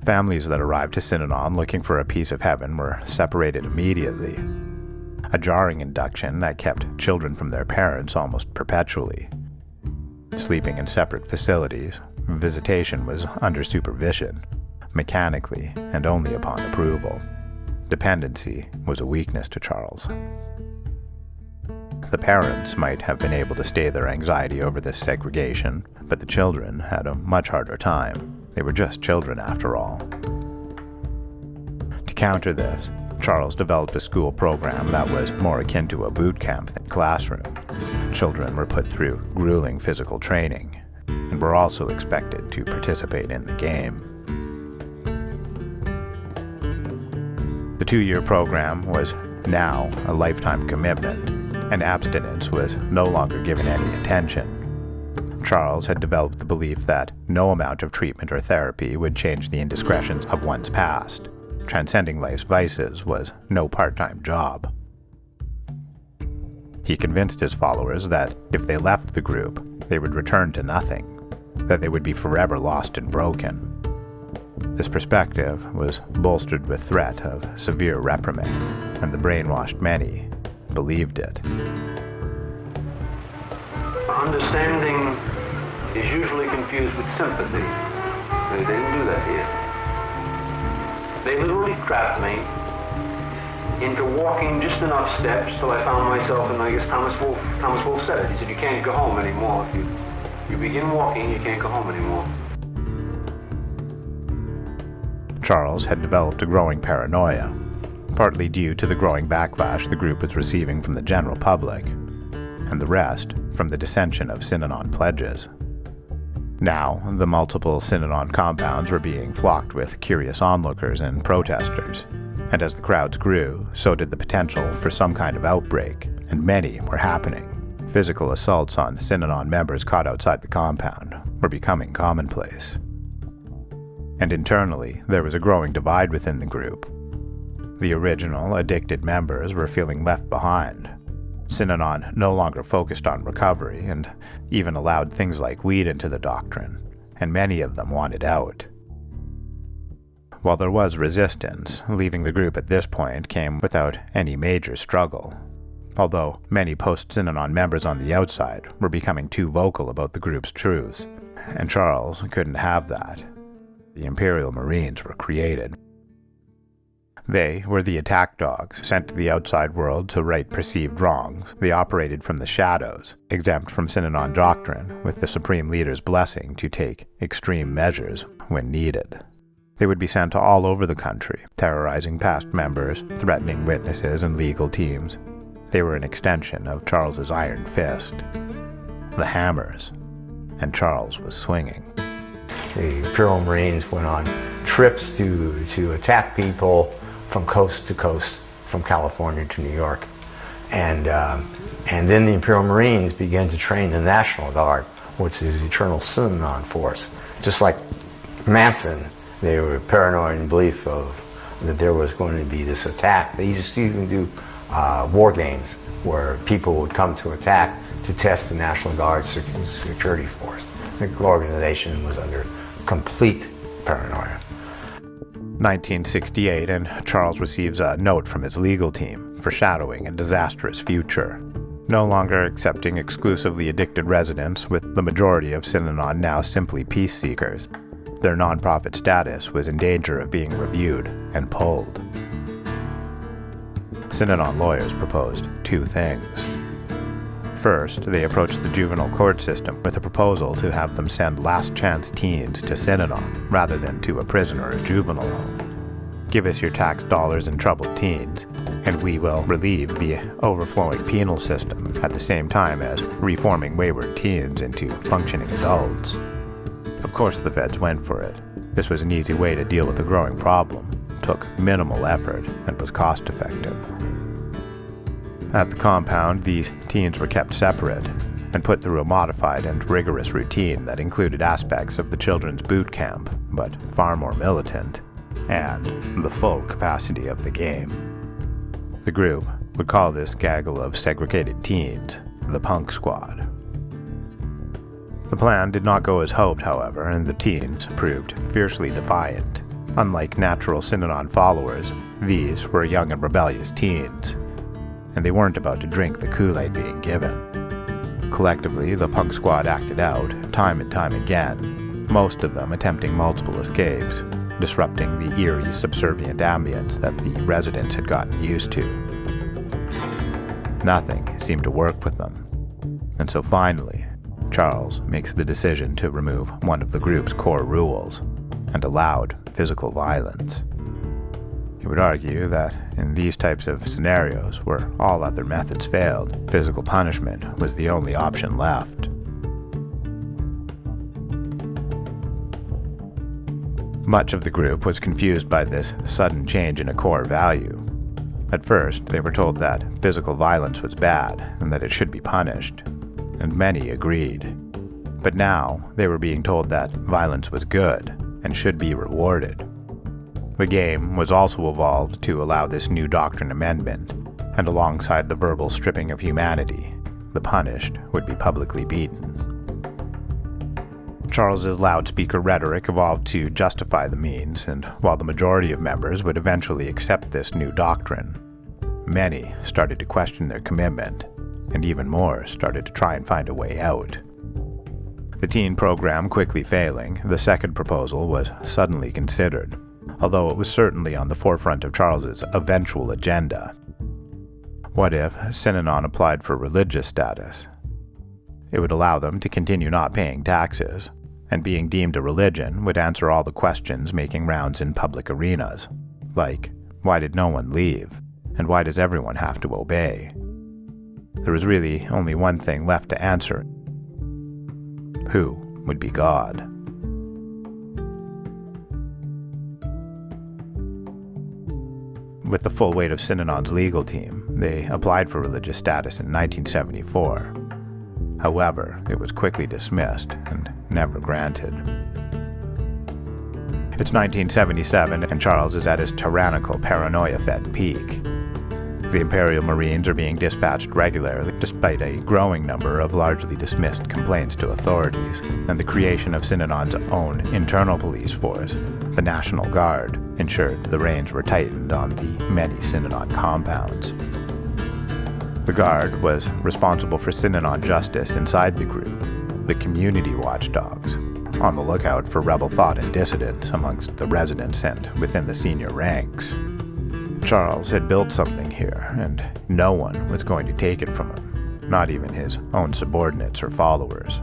Families that arrived to Synanon looking for a piece of heaven were separated immediately, a jarring induction that kept children from their parents almost perpetually. Sleeping in separate facilities, visitation was under supervision, mechanically and only upon approval. Dependency was a weakness to Charles. The parents might have been able to stay their anxiety over this segregation, but the children had a much harder time. They were just children after all. To counter this, Charles developed a school program that was more akin to a boot camp than a classroom. Children were put through grueling physical training and were also expected to participate in the game. The 2-year program was now a lifetime commitment, and abstinence was no longer given any attention. Charles had developed the belief that no amount of treatment or therapy would change the indiscretions of one's past. Transcending life's vices was no part-time job. He convinced his followers that if they left the group, they would return to nothing, that they would be forever lost and broken. This perspective was bolstered with threat of severe reprimand, and the brainwashed many believed it. Understanding is usually confused with sympathy. They didn't do that here. They literally trapped me into walking just enough steps till I found myself, and I guess Thomas Wolfe said it. He said, you can't go home anymore. If you begin walking, you can't go home anymore. Charles had developed a growing paranoia, partly due to the growing backlash the group was receiving from the general public, and the rest from the dissension of Synanon pledges. Now, the multiple Synanon compounds were being flocked with curious onlookers and protesters, and as the crowds grew, so did the potential for some kind of outbreak, and many were happening. Physical assaults on Synanon members caught outside the compound were becoming commonplace. And internally, there was a growing divide within the group. The original, addicted members were feeling left behind. Synanon no longer focused on recovery and even allowed things like weed into the doctrine, and many of them wanted out. While there was resistance, leaving the group at this point came without any major struggle, although many post-Synanon members on the outside were becoming too vocal about the group's truths, and Charles couldn't have that. The Imperial Marines were created. They were the attack dogs sent to the outside world to right perceived wrongs. They operated from the shadows, exempt from Synanon doctrine, with the Supreme Leader's blessing to take extreme measures when needed. They would be sent all over the country, terrorizing past members, threatening witnesses and legal teams. They were an extension of Charles's iron fist. The hammers. And Charles was swinging. The Imperial Marines went on trips to attack people from coast to coast, from California to New York. And then the Imperial Marines began to train the National Guard, which is the eternal Synanon force. Just like Manson, they were paranoid in belief that there was going to be this attack. They used to even do war games where people would come to attack to test the National Guard security force. The organization was under complete paranoia. 1968, and Charles receives a note from his legal team foreshadowing a disastrous future. No longer accepting exclusively addicted residents, with the majority of Synanon now simply peace seekers, their nonprofit status was in danger of being reviewed and pulled. Synanon lawyers proposed 2 things. First, they approached the juvenile court system with a proposal to have them send last-chance teens to Synanon rather than to a prison or a juvenile home. Give us your tax dollars and troubled teens, and we will relieve the overflowing penal system at the same time as reforming wayward teens into functioning adults. Of course the feds went for it. This was an easy way to deal with a growing problem, took minimal effort, and was cost-effective. At the compound, these teens were kept separate and put through a modified and rigorous routine that included aspects of the children's boot camp, but far more militant, and the full capacity of the game. The group would call this gaggle of segregated teens the Punk Squad. The plan did not go as hoped, however, and the teens proved fiercely defiant. Unlike natural Synanon followers, these were young and rebellious teens, and they weren't about to drink the Kool-Aid being given. Collectively, the Punk Squad acted out, time and time again, most of them attempting multiple escapes, disrupting the eerie, subservient ambience that the residents had gotten used to. Nothing seemed to work with them, and so finally, Charles makes the decision to remove one of the group's core rules and allowed physical violence. He would argue that in these types of scenarios where all other methods failed, physical punishment was the only option left. Much of the group was confused by this sudden change in a core value. At first, they were told that physical violence was bad and that it should be punished, and many agreed. But now, they were being told that violence was good and should be rewarded. The game was also evolved to allow this new doctrine amendment, and alongside the verbal stripping of humanity, the punished would be publicly beaten. Charles's loudspeaker rhetoric evolved to justify the means, and while the majority of members would eventually accept this new doctrine, many started to question their commitment, and even more started to try and find a way out. The teen program quickly failing, the second proposal was suddenly considered, although it was certainly on the forefront of Charles's eventual agenda. What if Synanon applied for religious status? It would allow them to continue not paying taxes, and being deemed a religion would answer all the questions making rounds in public arenas, like, why did no one leave, and why does everyone have to obey? There was really only one thing left to answer. Who would be God? With the full weight of Synanon's legal team, they applied for religious status in 1974. However, it was quickly dismissed and never granted. It's 1977, and Charles is at his tyrannical, paranoia-fed peak. The Imperial Marines are being dispatched regularly, despite a growing number of largely dismissed complaints to authorities, and the creation of Synanon's own internal police force, the National Guard, ensured the reins were tightened on the many Synanon compounds. The Guard was responsible for Synanon justice inside the group, the community watchdogs, on the lookout for rebel thought and dissidents amongst the residents and within the senior ranks. Charles had built something here, and no one was going to take it from him, not even his own subordinates or followers.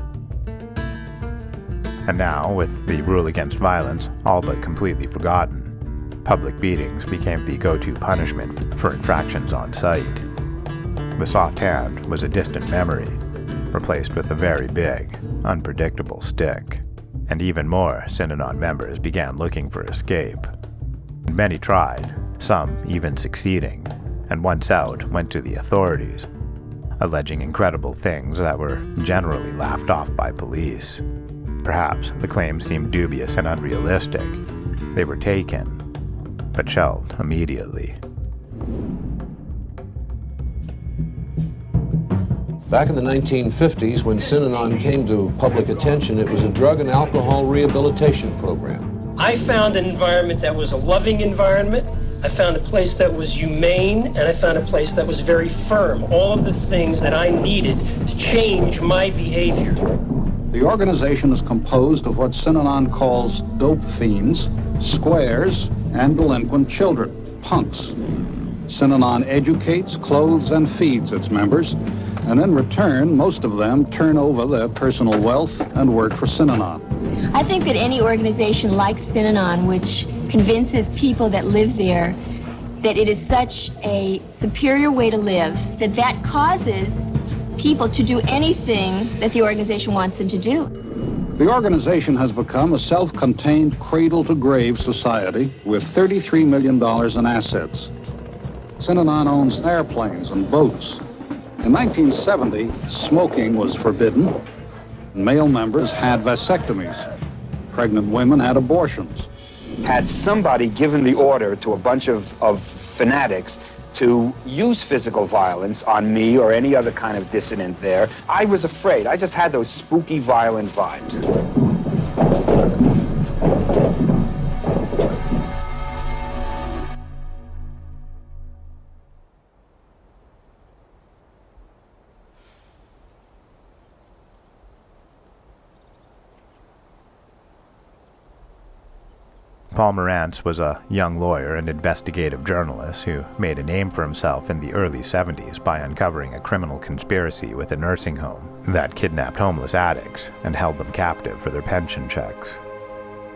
And now, with the rule against violence all but completely forgotten, public beatings became the go-to punishment for infractions on sight. The soft hand was a distant memory, replaced with a very big, unpredictable stick. And even more Synanon members began looking for escape. Many tried, some even succeeding, and once out went to the authorities, alleging incredible things that were generally laughed off by police. Perhaps the claims seemed dubious and unrealistic. They were taken, but shelved immediately. Back in the 1950s, when Synanon came to public attention, it was a drug and alcohol rehabilitation program. I found an environment that was a loving environment. I found a place that was humane, and I found a place that was very firm. All of the things that I needed to change my behavior. The organization is composed of what Synanon calls dope fiends, squares, and delinquent children, punks. Synanon educates, clothes, and feeds its members, and in return, most of them turn over their personal wealth and work for Synanon. I think that any organization like Synanon, which convinces people that live there that it is such a superior way to live, that causes people to do anything that the organization wants them to do. The organization has become a self-contained cradle-to-grave society with $33 million in assets. Synanon owns airplanes and boats. In 1970, smoking was forbidden. Male members had vasectomies. Pregnant women had abortions. Had somebody given the order to a bunch of fanatics to use physical violence on me or any other kind of dissident there, I was afraid. I just had those spooky, violent vibes. Paul Morantz was a young lawyer and investigative journalist who made a name for himself in the early 70s by uncovering a criminal conspiracy with a nursing home that kidnapped homeless addicts and held them captive for their pension checks.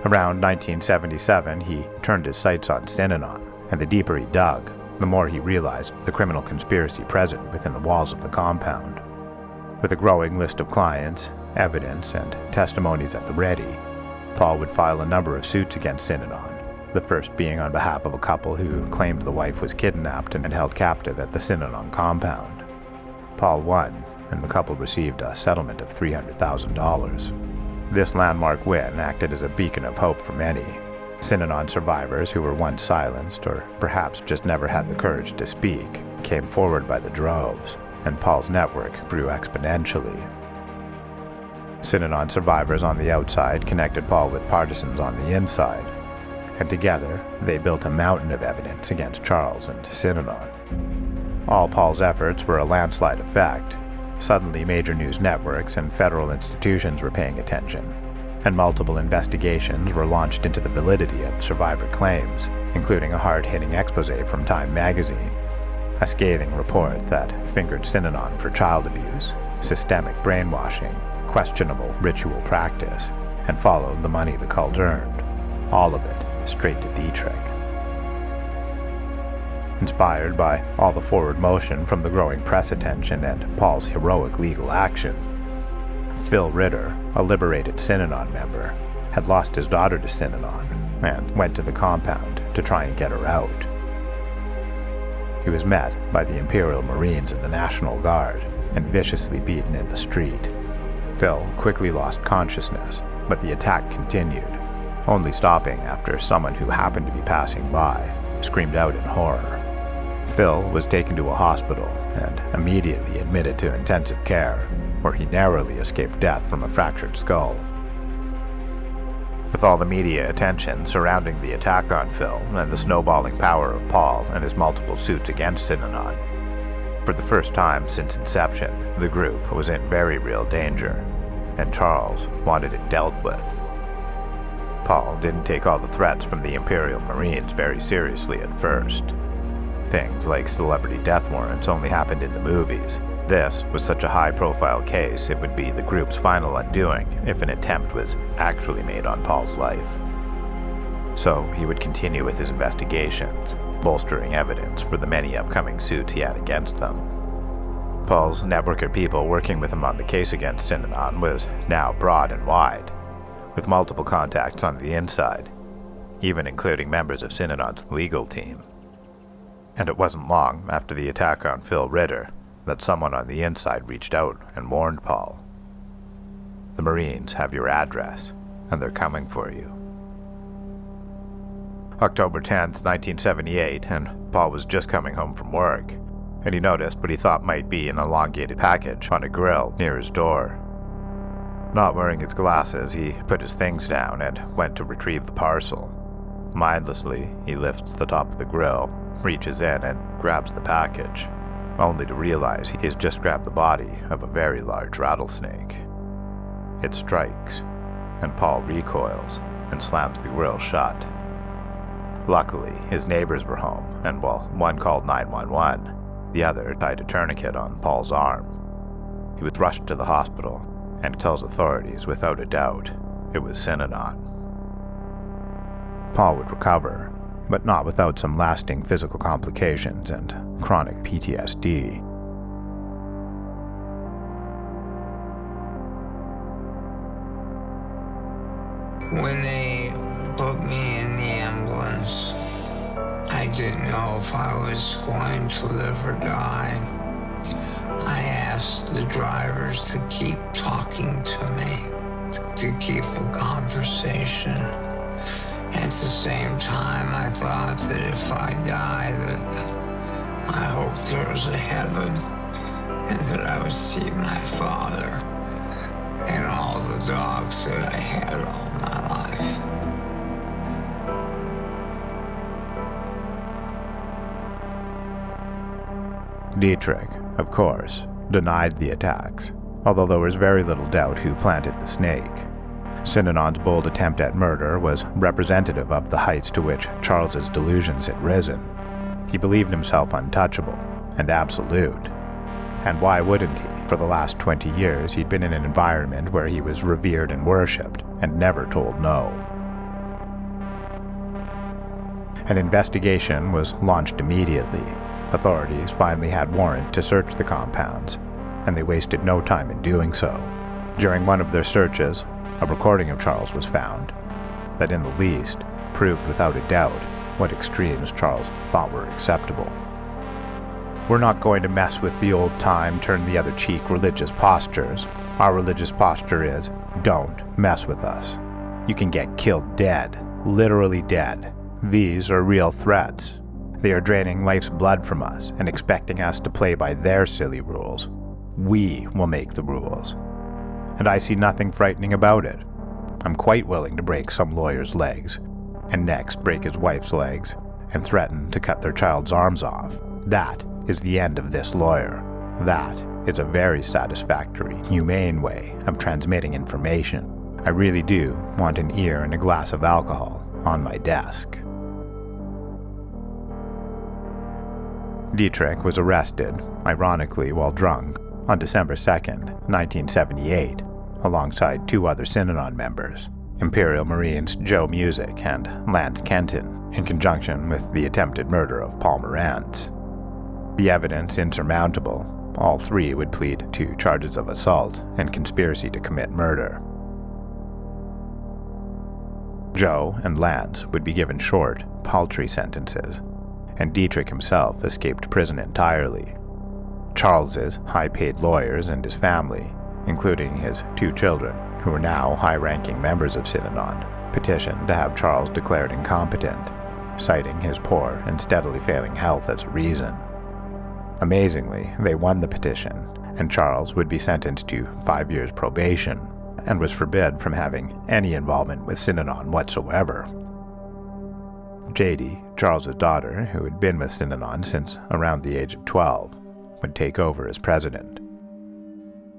Around 1977, he turned his sights on Synanon, and the deeper he dug, the more he realized the criminal conspiracy present within the walls of the compound. With a growing list of clients, evidence, and testimonies at the ready, Paul would file a number of suits against Synanon, the first being on behalf of a couple who claimed the wife was kidnapped and held captive at the Synanon compound. Paul won, and the couple received a settlement of $300,000. This landmark win acted as a beacon of hope for many. Synanon survivors who were once silenced, or perhaps just never had the courage to speak, came forward by the droves, and Paul's network grew exponentially. Synanon survivors on the outside connected Paul with partisans on the inside, and together they built a mountain of evidence against Charles and Synanon. All Paul's efforts were a landslide effect. Suddenly, major news networks and federal institutions were paying attention, and multiple investigations were launched into the validity of survivor claims, including a hard-hitting exposé from Time magazine, a scathing report that fingered Synanon for child abuse, systemic brainwashing, questionable ritual practice, and followed the money the cult earned, all of it straight to Dietrich. Inspired by all the forward motion from the growing press attention and Paul's heroic legal action, Phil Ritter, a liberated Synanon member, had lost his daughter to Synanon and went to the compound to try and get her out. He was met by the Imperial Marines of the National Guard and viciously beaten in the street. Phil quickly lost consciousness, but the attack continued, only stopping after someone who happened to be passing by screamed out in horror. Phil was taken to a hospital and immediately admitted to intensive care, where he narrowly escaped death from a fractured skull. With all the media attention surrounding the attack on Phil and the snowballing power of Paul and his multiple suits against Synanon, for the first time since inception, the group was in very real danger, and Charles wanted it dealt with. Paul didn't take all the threats from the Imperial Marines very seriously at first. Things like celebrity death warrants only happened in the movies. This was such a high-profile case it would be the group's final undoing if an attempt was actually made on Paul's life. So he would continue with his investigations, bolstering evidence for the many upcoming suits he had against them. Paul's network of people working with him on the case against Synanon was now broad and wide, with multiple contacts on the inside, even including members of Synanon's legal team. And it wasn't long after the attack on Phil Ritter that someone on the inside reached out and warned Paul. The Marines have your address, and they're coming for you. October 10th, 1978, and Paul was just coming home from work, and he noticed what he thought might be an elongated package on a grill near his door. Not wearing his glasses, he put his things down and went to retrieve the parcel. Mindlessly, he lifts the top of the grill, reaches in and grabs the package, only to realize he has just grabbed the body of a very large rattlesnake. It strikes, and Paul recoils and slams the grill shut. Luckily, his neighbors were home, and while one called 911, the other tied a tourniquet on Paul's arm. He was rushed to the hospital and tells authorities without a doubt it was Synanon. Paul would recover, but not without some lasting physical complications and chronic PTSD. When they put me in the ambulance, I didn't know if I was going to live or die. I asked the drivers to keep talking to me, to keep a conversation. At the same time, I thought that if I die, that I hoped there was a heaven and that I would see my father and all the dogs that I had all my life. Dietrich, of course, denied the attacks, although there was very little doubt who planted the snake. Synanon's bold attempt at murder was representative of the heights to which Charles's delusions had risen. He believed himself untouchable and absolute. And why wouldn't he? For the last 20 years, he'd been in an environment where he was revered and worshipped, and never told no. An investigation was launched immediately. Authorities finally had warrant to search the compounds, and they wasted no time in doing so. During one of their searches, a recording of Charles was found that in the least proved without a doubt what extremes Charles thought were acceptable. We're not going to mess with the old-time, turn-the-other-cheek religious postures. Our religious posture is, don't mess with us. You can get killed dead, literally dead. These are real threats. They are draining life's blood from us and expecting us to play by their silly rules. We will make the rules. And I see nothing frightening about it. I'm quite willing to break some lawyer's legs, and next break his wife's legs, and threaten to cut their child's arms off. That is the end of this lawyer. That is a very satisfactory, humane way of transmitting information. I really do want an ear and a glass of alcohol on my desk. Dietrich was arrested, ironically while drunk, on December 2nd, 1978, alongside two other Synanon members, Imperial Marines Joe Music and Lance Kenton, in conjunction with the attempted murder of Paul Morantz. The evidence insurmountable, all three would plead to charges of assault and conspiracy to commit murder. Joe and Lance would be given short, paltry sentences, and Dietrich himself escaped prison entirely. Charles's high-paid lawyers and his family, including his two children, who were now high-ranking members of Synanon, petitioned to have Charles declared incompetent, citing his poor and steadily failing health as a reason. Amazingly, they won the petition, and Charles would be sentenced to 5 years probation and was forbid from having any involvement with Synanon whatsoever. Jadie, Charles's daughter, who had been with Synanon since around the age of 12, would take over as president.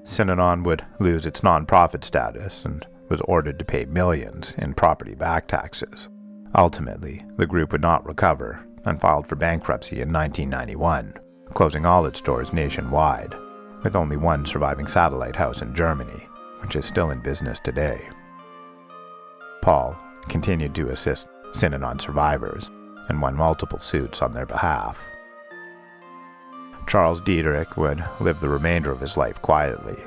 Synanon would lose its non-profit status and was ordered to pay millions in property back taxes. Ultimately, the group would not recover and filed for bankruptcy in 1991, closing all its stores nationwide, with only one surviving satellite house in Germany, which is still in business today. Paul continued to assist Synanon survivors and won multiple suits on their behalf. Charles Dietrich would live the remainder of his life quietly.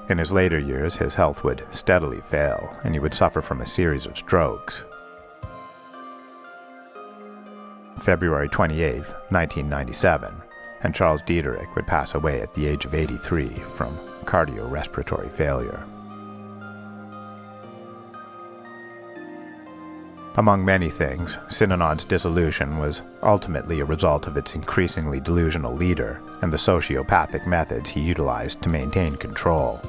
In his later years, his health would steadily fail, and he would suffer from a series of strokes. February 28, 1997, and Charles Dietrich would pass away at the age of 83 from cardiorespiratory failure. Among many things, Synanon's dissolution was ultimately a result of its increasingly delusional leader and the sociopathic methods he utilized to maintain control.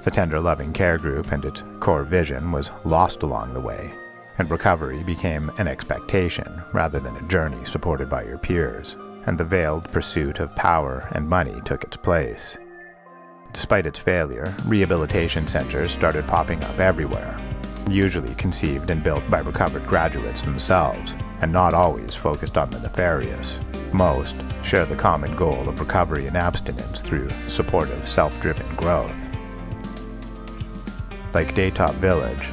The tender loving care group and its core vision was lost along the way, and recovery became an expectation rather than a journey supported by your peers, and the veiled pursuit of power and money took its place. Despite its failure, rehabilitation centers started popping up everywhere, usually conceived and built by recovered graduates themselves, and not always focused on the nefarious. Most share the common goal of recovery and abstinence through supportive, self-driven growth. Like Daytop Village,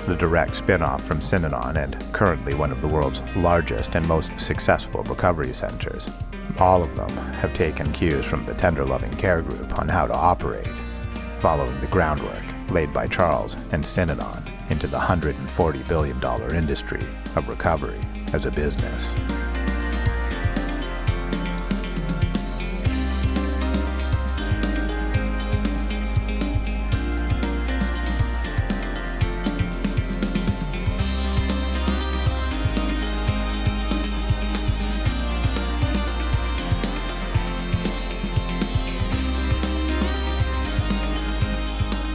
the direct spin-off from Synanon and currently one of the world's largest and most successful recovery centers, all of them have taken cues from the tender loving care group on how to operate, following the groundwork laid by Charles and Synanon into the $140 billion industry of recovery as a business.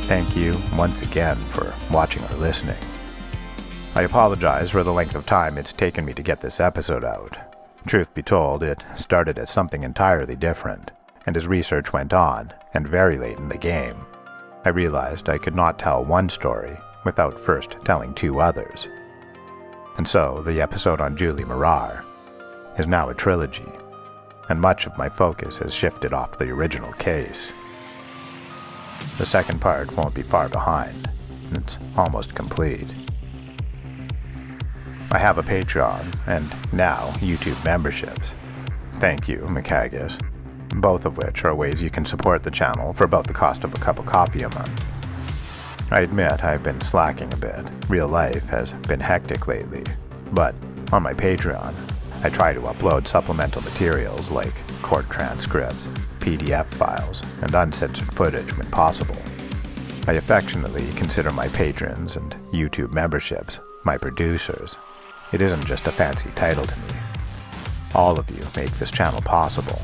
Thank you once again for watching or listening. I apologize for the length of time it's taken me to get this episode out. Truth be told, it started as something entirely different, and as research went on, and very late in the game, I realized I could not tell one story without first telling two others. And so the episode on Julie Marar is now a trilogy, and much of my focus has shifted off the original case. The second part won't be far behind. It's almost complete. I have a Patreon, and now YouTube memberships. Thank you, McHaggis. Both of which are ways you can support the channel for about the cost of a cup of coffee a month. I admit I've been slacking a bit. Real life has been hectic lately. But on my Patreon, I try to upload supplemental materials like court transcripts, PDF files, and uncensored footage when possible. I affectionately consider my patrons and YouTube memberships my producers. It isn't just a fancy title to me. All of you make this channel possible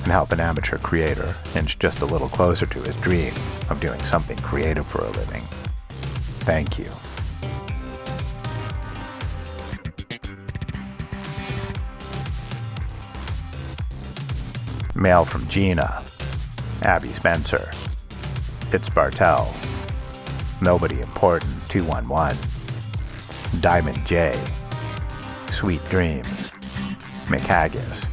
and help an amateur creator inch just a little closer to his dream of doing something creative for a living. Thank you. Mail from Gina, Abby Spencer, It's Bartel, Nobody Important 211, Diamond J, Sweet Dreams, McHaggis,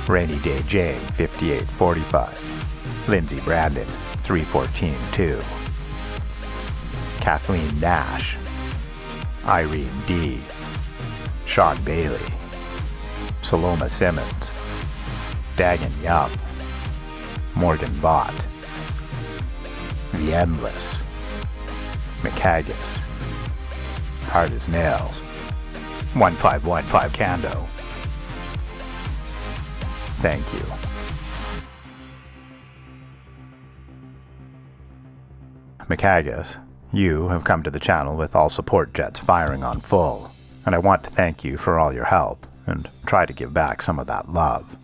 Rainy Day J 5845, Lindsay Brandon 314-2, Kathleen Nash, Irene D, Sean Bailey, Saloma Simmons, Dagan Yum, Morgan Bott, The Endless, McHaggis, Hard as Nails, 1515 Cando. Thank you. McHaggis, you have come to the channel with all support jets firing on full, and I want to thank you for all your help and try to give back some of that love.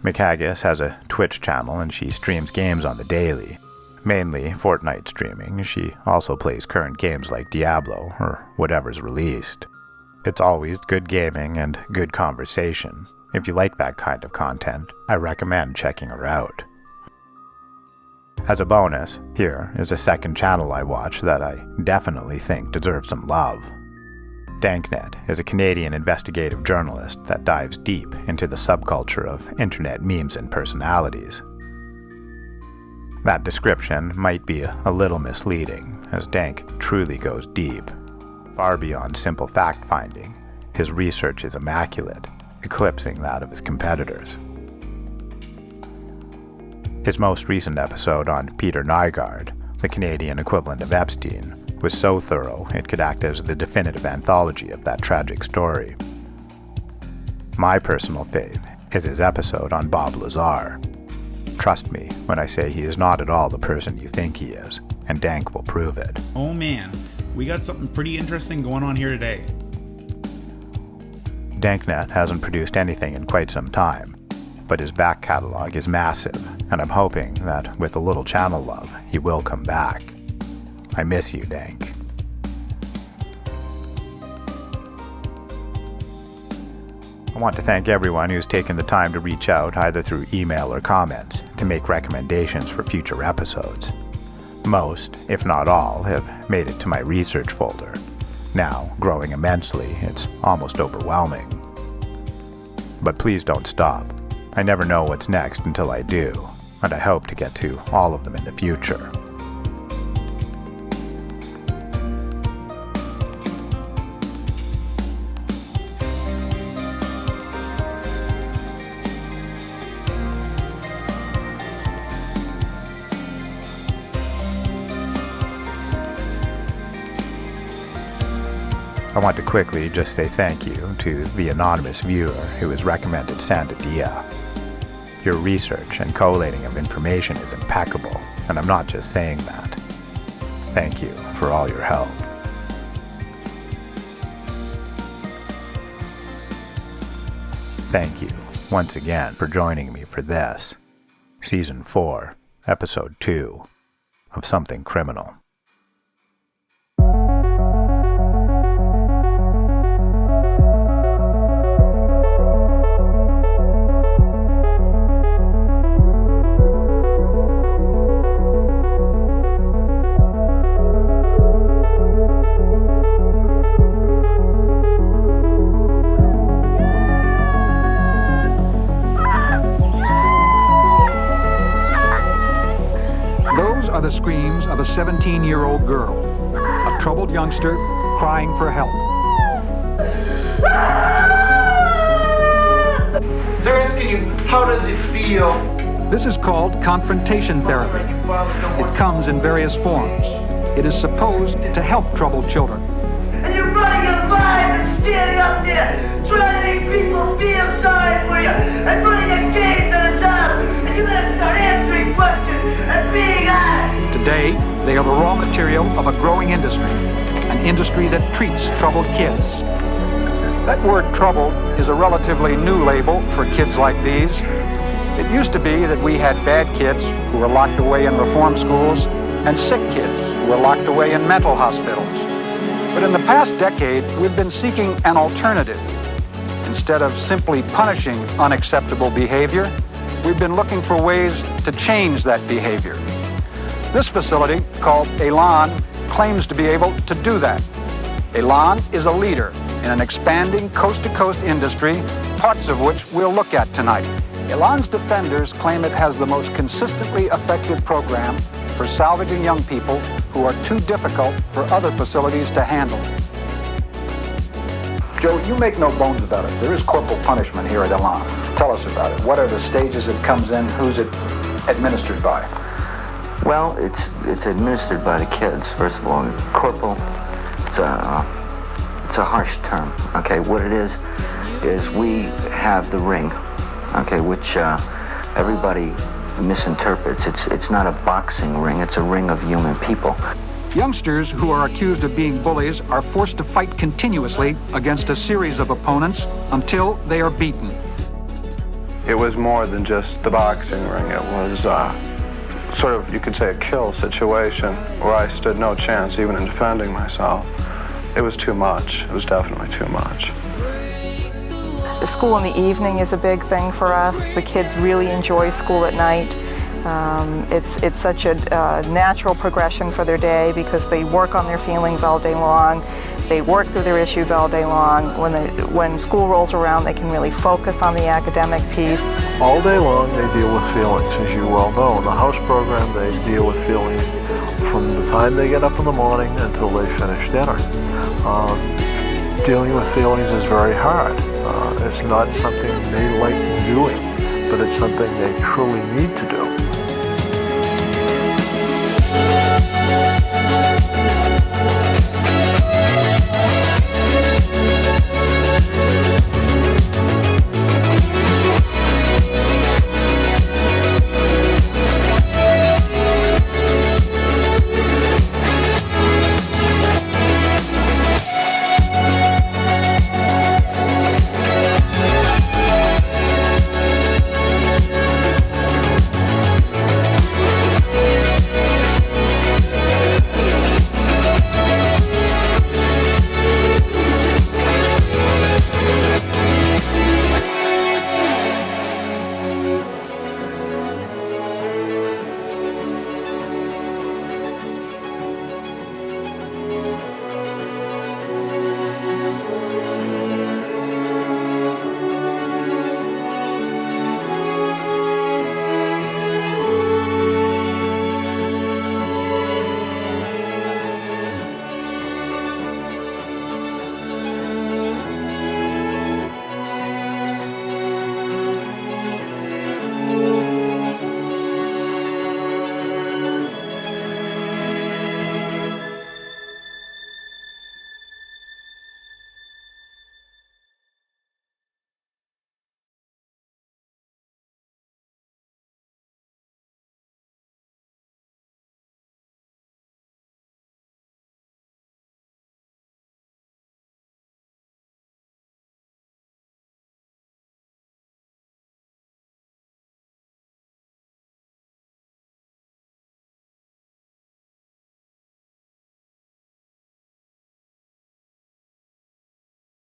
McHaggis has a Twitch channel and she streams games on the daily, mainly Fortnite streaming. She also plays current games like Diablo or whatever's released. It's always good gaming and good conversation. If you like that kind of content, I recommend checking her out. As a bonus, here is a second channel I watch that I definitely think deserves some love. Danknet is a Canadian investigative journalist that dives deep into the subculture of internet memes and personalities. That description might be a little misleading, as Dank truly goes deep. Far beyond simple fact-finding, his research is immaculate, eclipsing that of his competitors. His most recent episode on Peter Nygard, the Canadian equivalent of Epstein, was so thorough it could act as the definitive anthology of that tragic story. My personal fave is his episode on Bob Lazar. Trust me when I say he is not at all the person you think he is, and Dank will prove it. Oh man, we got something pretty interesting going on here today. Danknet hasn't produced anything in quite some time, but his back catalog is massive, and I'm hoping that with a little channel love, he will come back. I miss you, Dank. I want to thank everyone who's taken the time to reach out either through email or comments to make recommendations for future episodes. Most, if not all, have made it to my research folder. Now, growing immensely, it's almost overwhelming. But please don't stop. I never know what's next until I do, and I hope to get to all of them in the future. I want to quickly just say thank you to the anonymous viewer who has recommended Sandadia. Your research and collating of information is impeccable, and I'm not just saying that. Thank you for all your help. Thank you once again for joining me for this, Season 4, Episode 2 of Something Criminal. are the screams of a 17-year-old girl, a troubled youngster crying for help. They're asking you, how does it feel? This is called confrontation therapy. It comes in various forms. It is supposed to help troubled children. And you're running your lives and standing up there, trying to make people feel sorry for you, and running a game that is up, and you better start answering questions and being honest. Today, they are the raw material of a growing industry, an industry that treats troubled kids. That word troubled is a relatively new label for kids like these. It used to be that we had bad kids who were locked away in reform schools and sick kids who were locked away in mental hospitals. But in the past decade, we've been seeking an alternative. Instead of simply punishing unacceptable behavior, we've been looking for ways to change that behavior. This facility, called Elan, claims to be able to do that. Elan is a leader in an expanding coast-to-coast industry, parts of which we'll look at tonight. Elan's defenders claim it has the most consistently effective program for salvaging young people who are too difficult for other facilities to handle. Joe, you make no bones about it. There is corporal punishment here at Elan. Tell us about it. What are the stages it comes in? Who's it administered by? Well, it's administered by the kids, first of all. Corporal, it's a harsh term. Okay, what it is we have the ring, okay, which everybody misinterprets. It's not a boxing ring, it's a ring of human people. Youngsters who are accused of being bullies are forced to fight continuously against a series of opponents until they are beaten. It was more than just the boxing ring. It was sort of, you could say, a kill situation where I stood no chance even in defending myself. It was too much. It was definitely too much. The school in the evening is a big thing for us. The kids really enjoy school at night. It's such a natural progression for their day because they work on their feelings all day long. They work through their issues all day long. When school rolls around, they can really focus on the academic piece. All day long, they deal with feelings, as you well know. In the house program, they deal with feelings from the time they get up in the morning until they finish dinner. Dealing with feelings is very hard. It's not something they like doing, but it's something they truly need to do.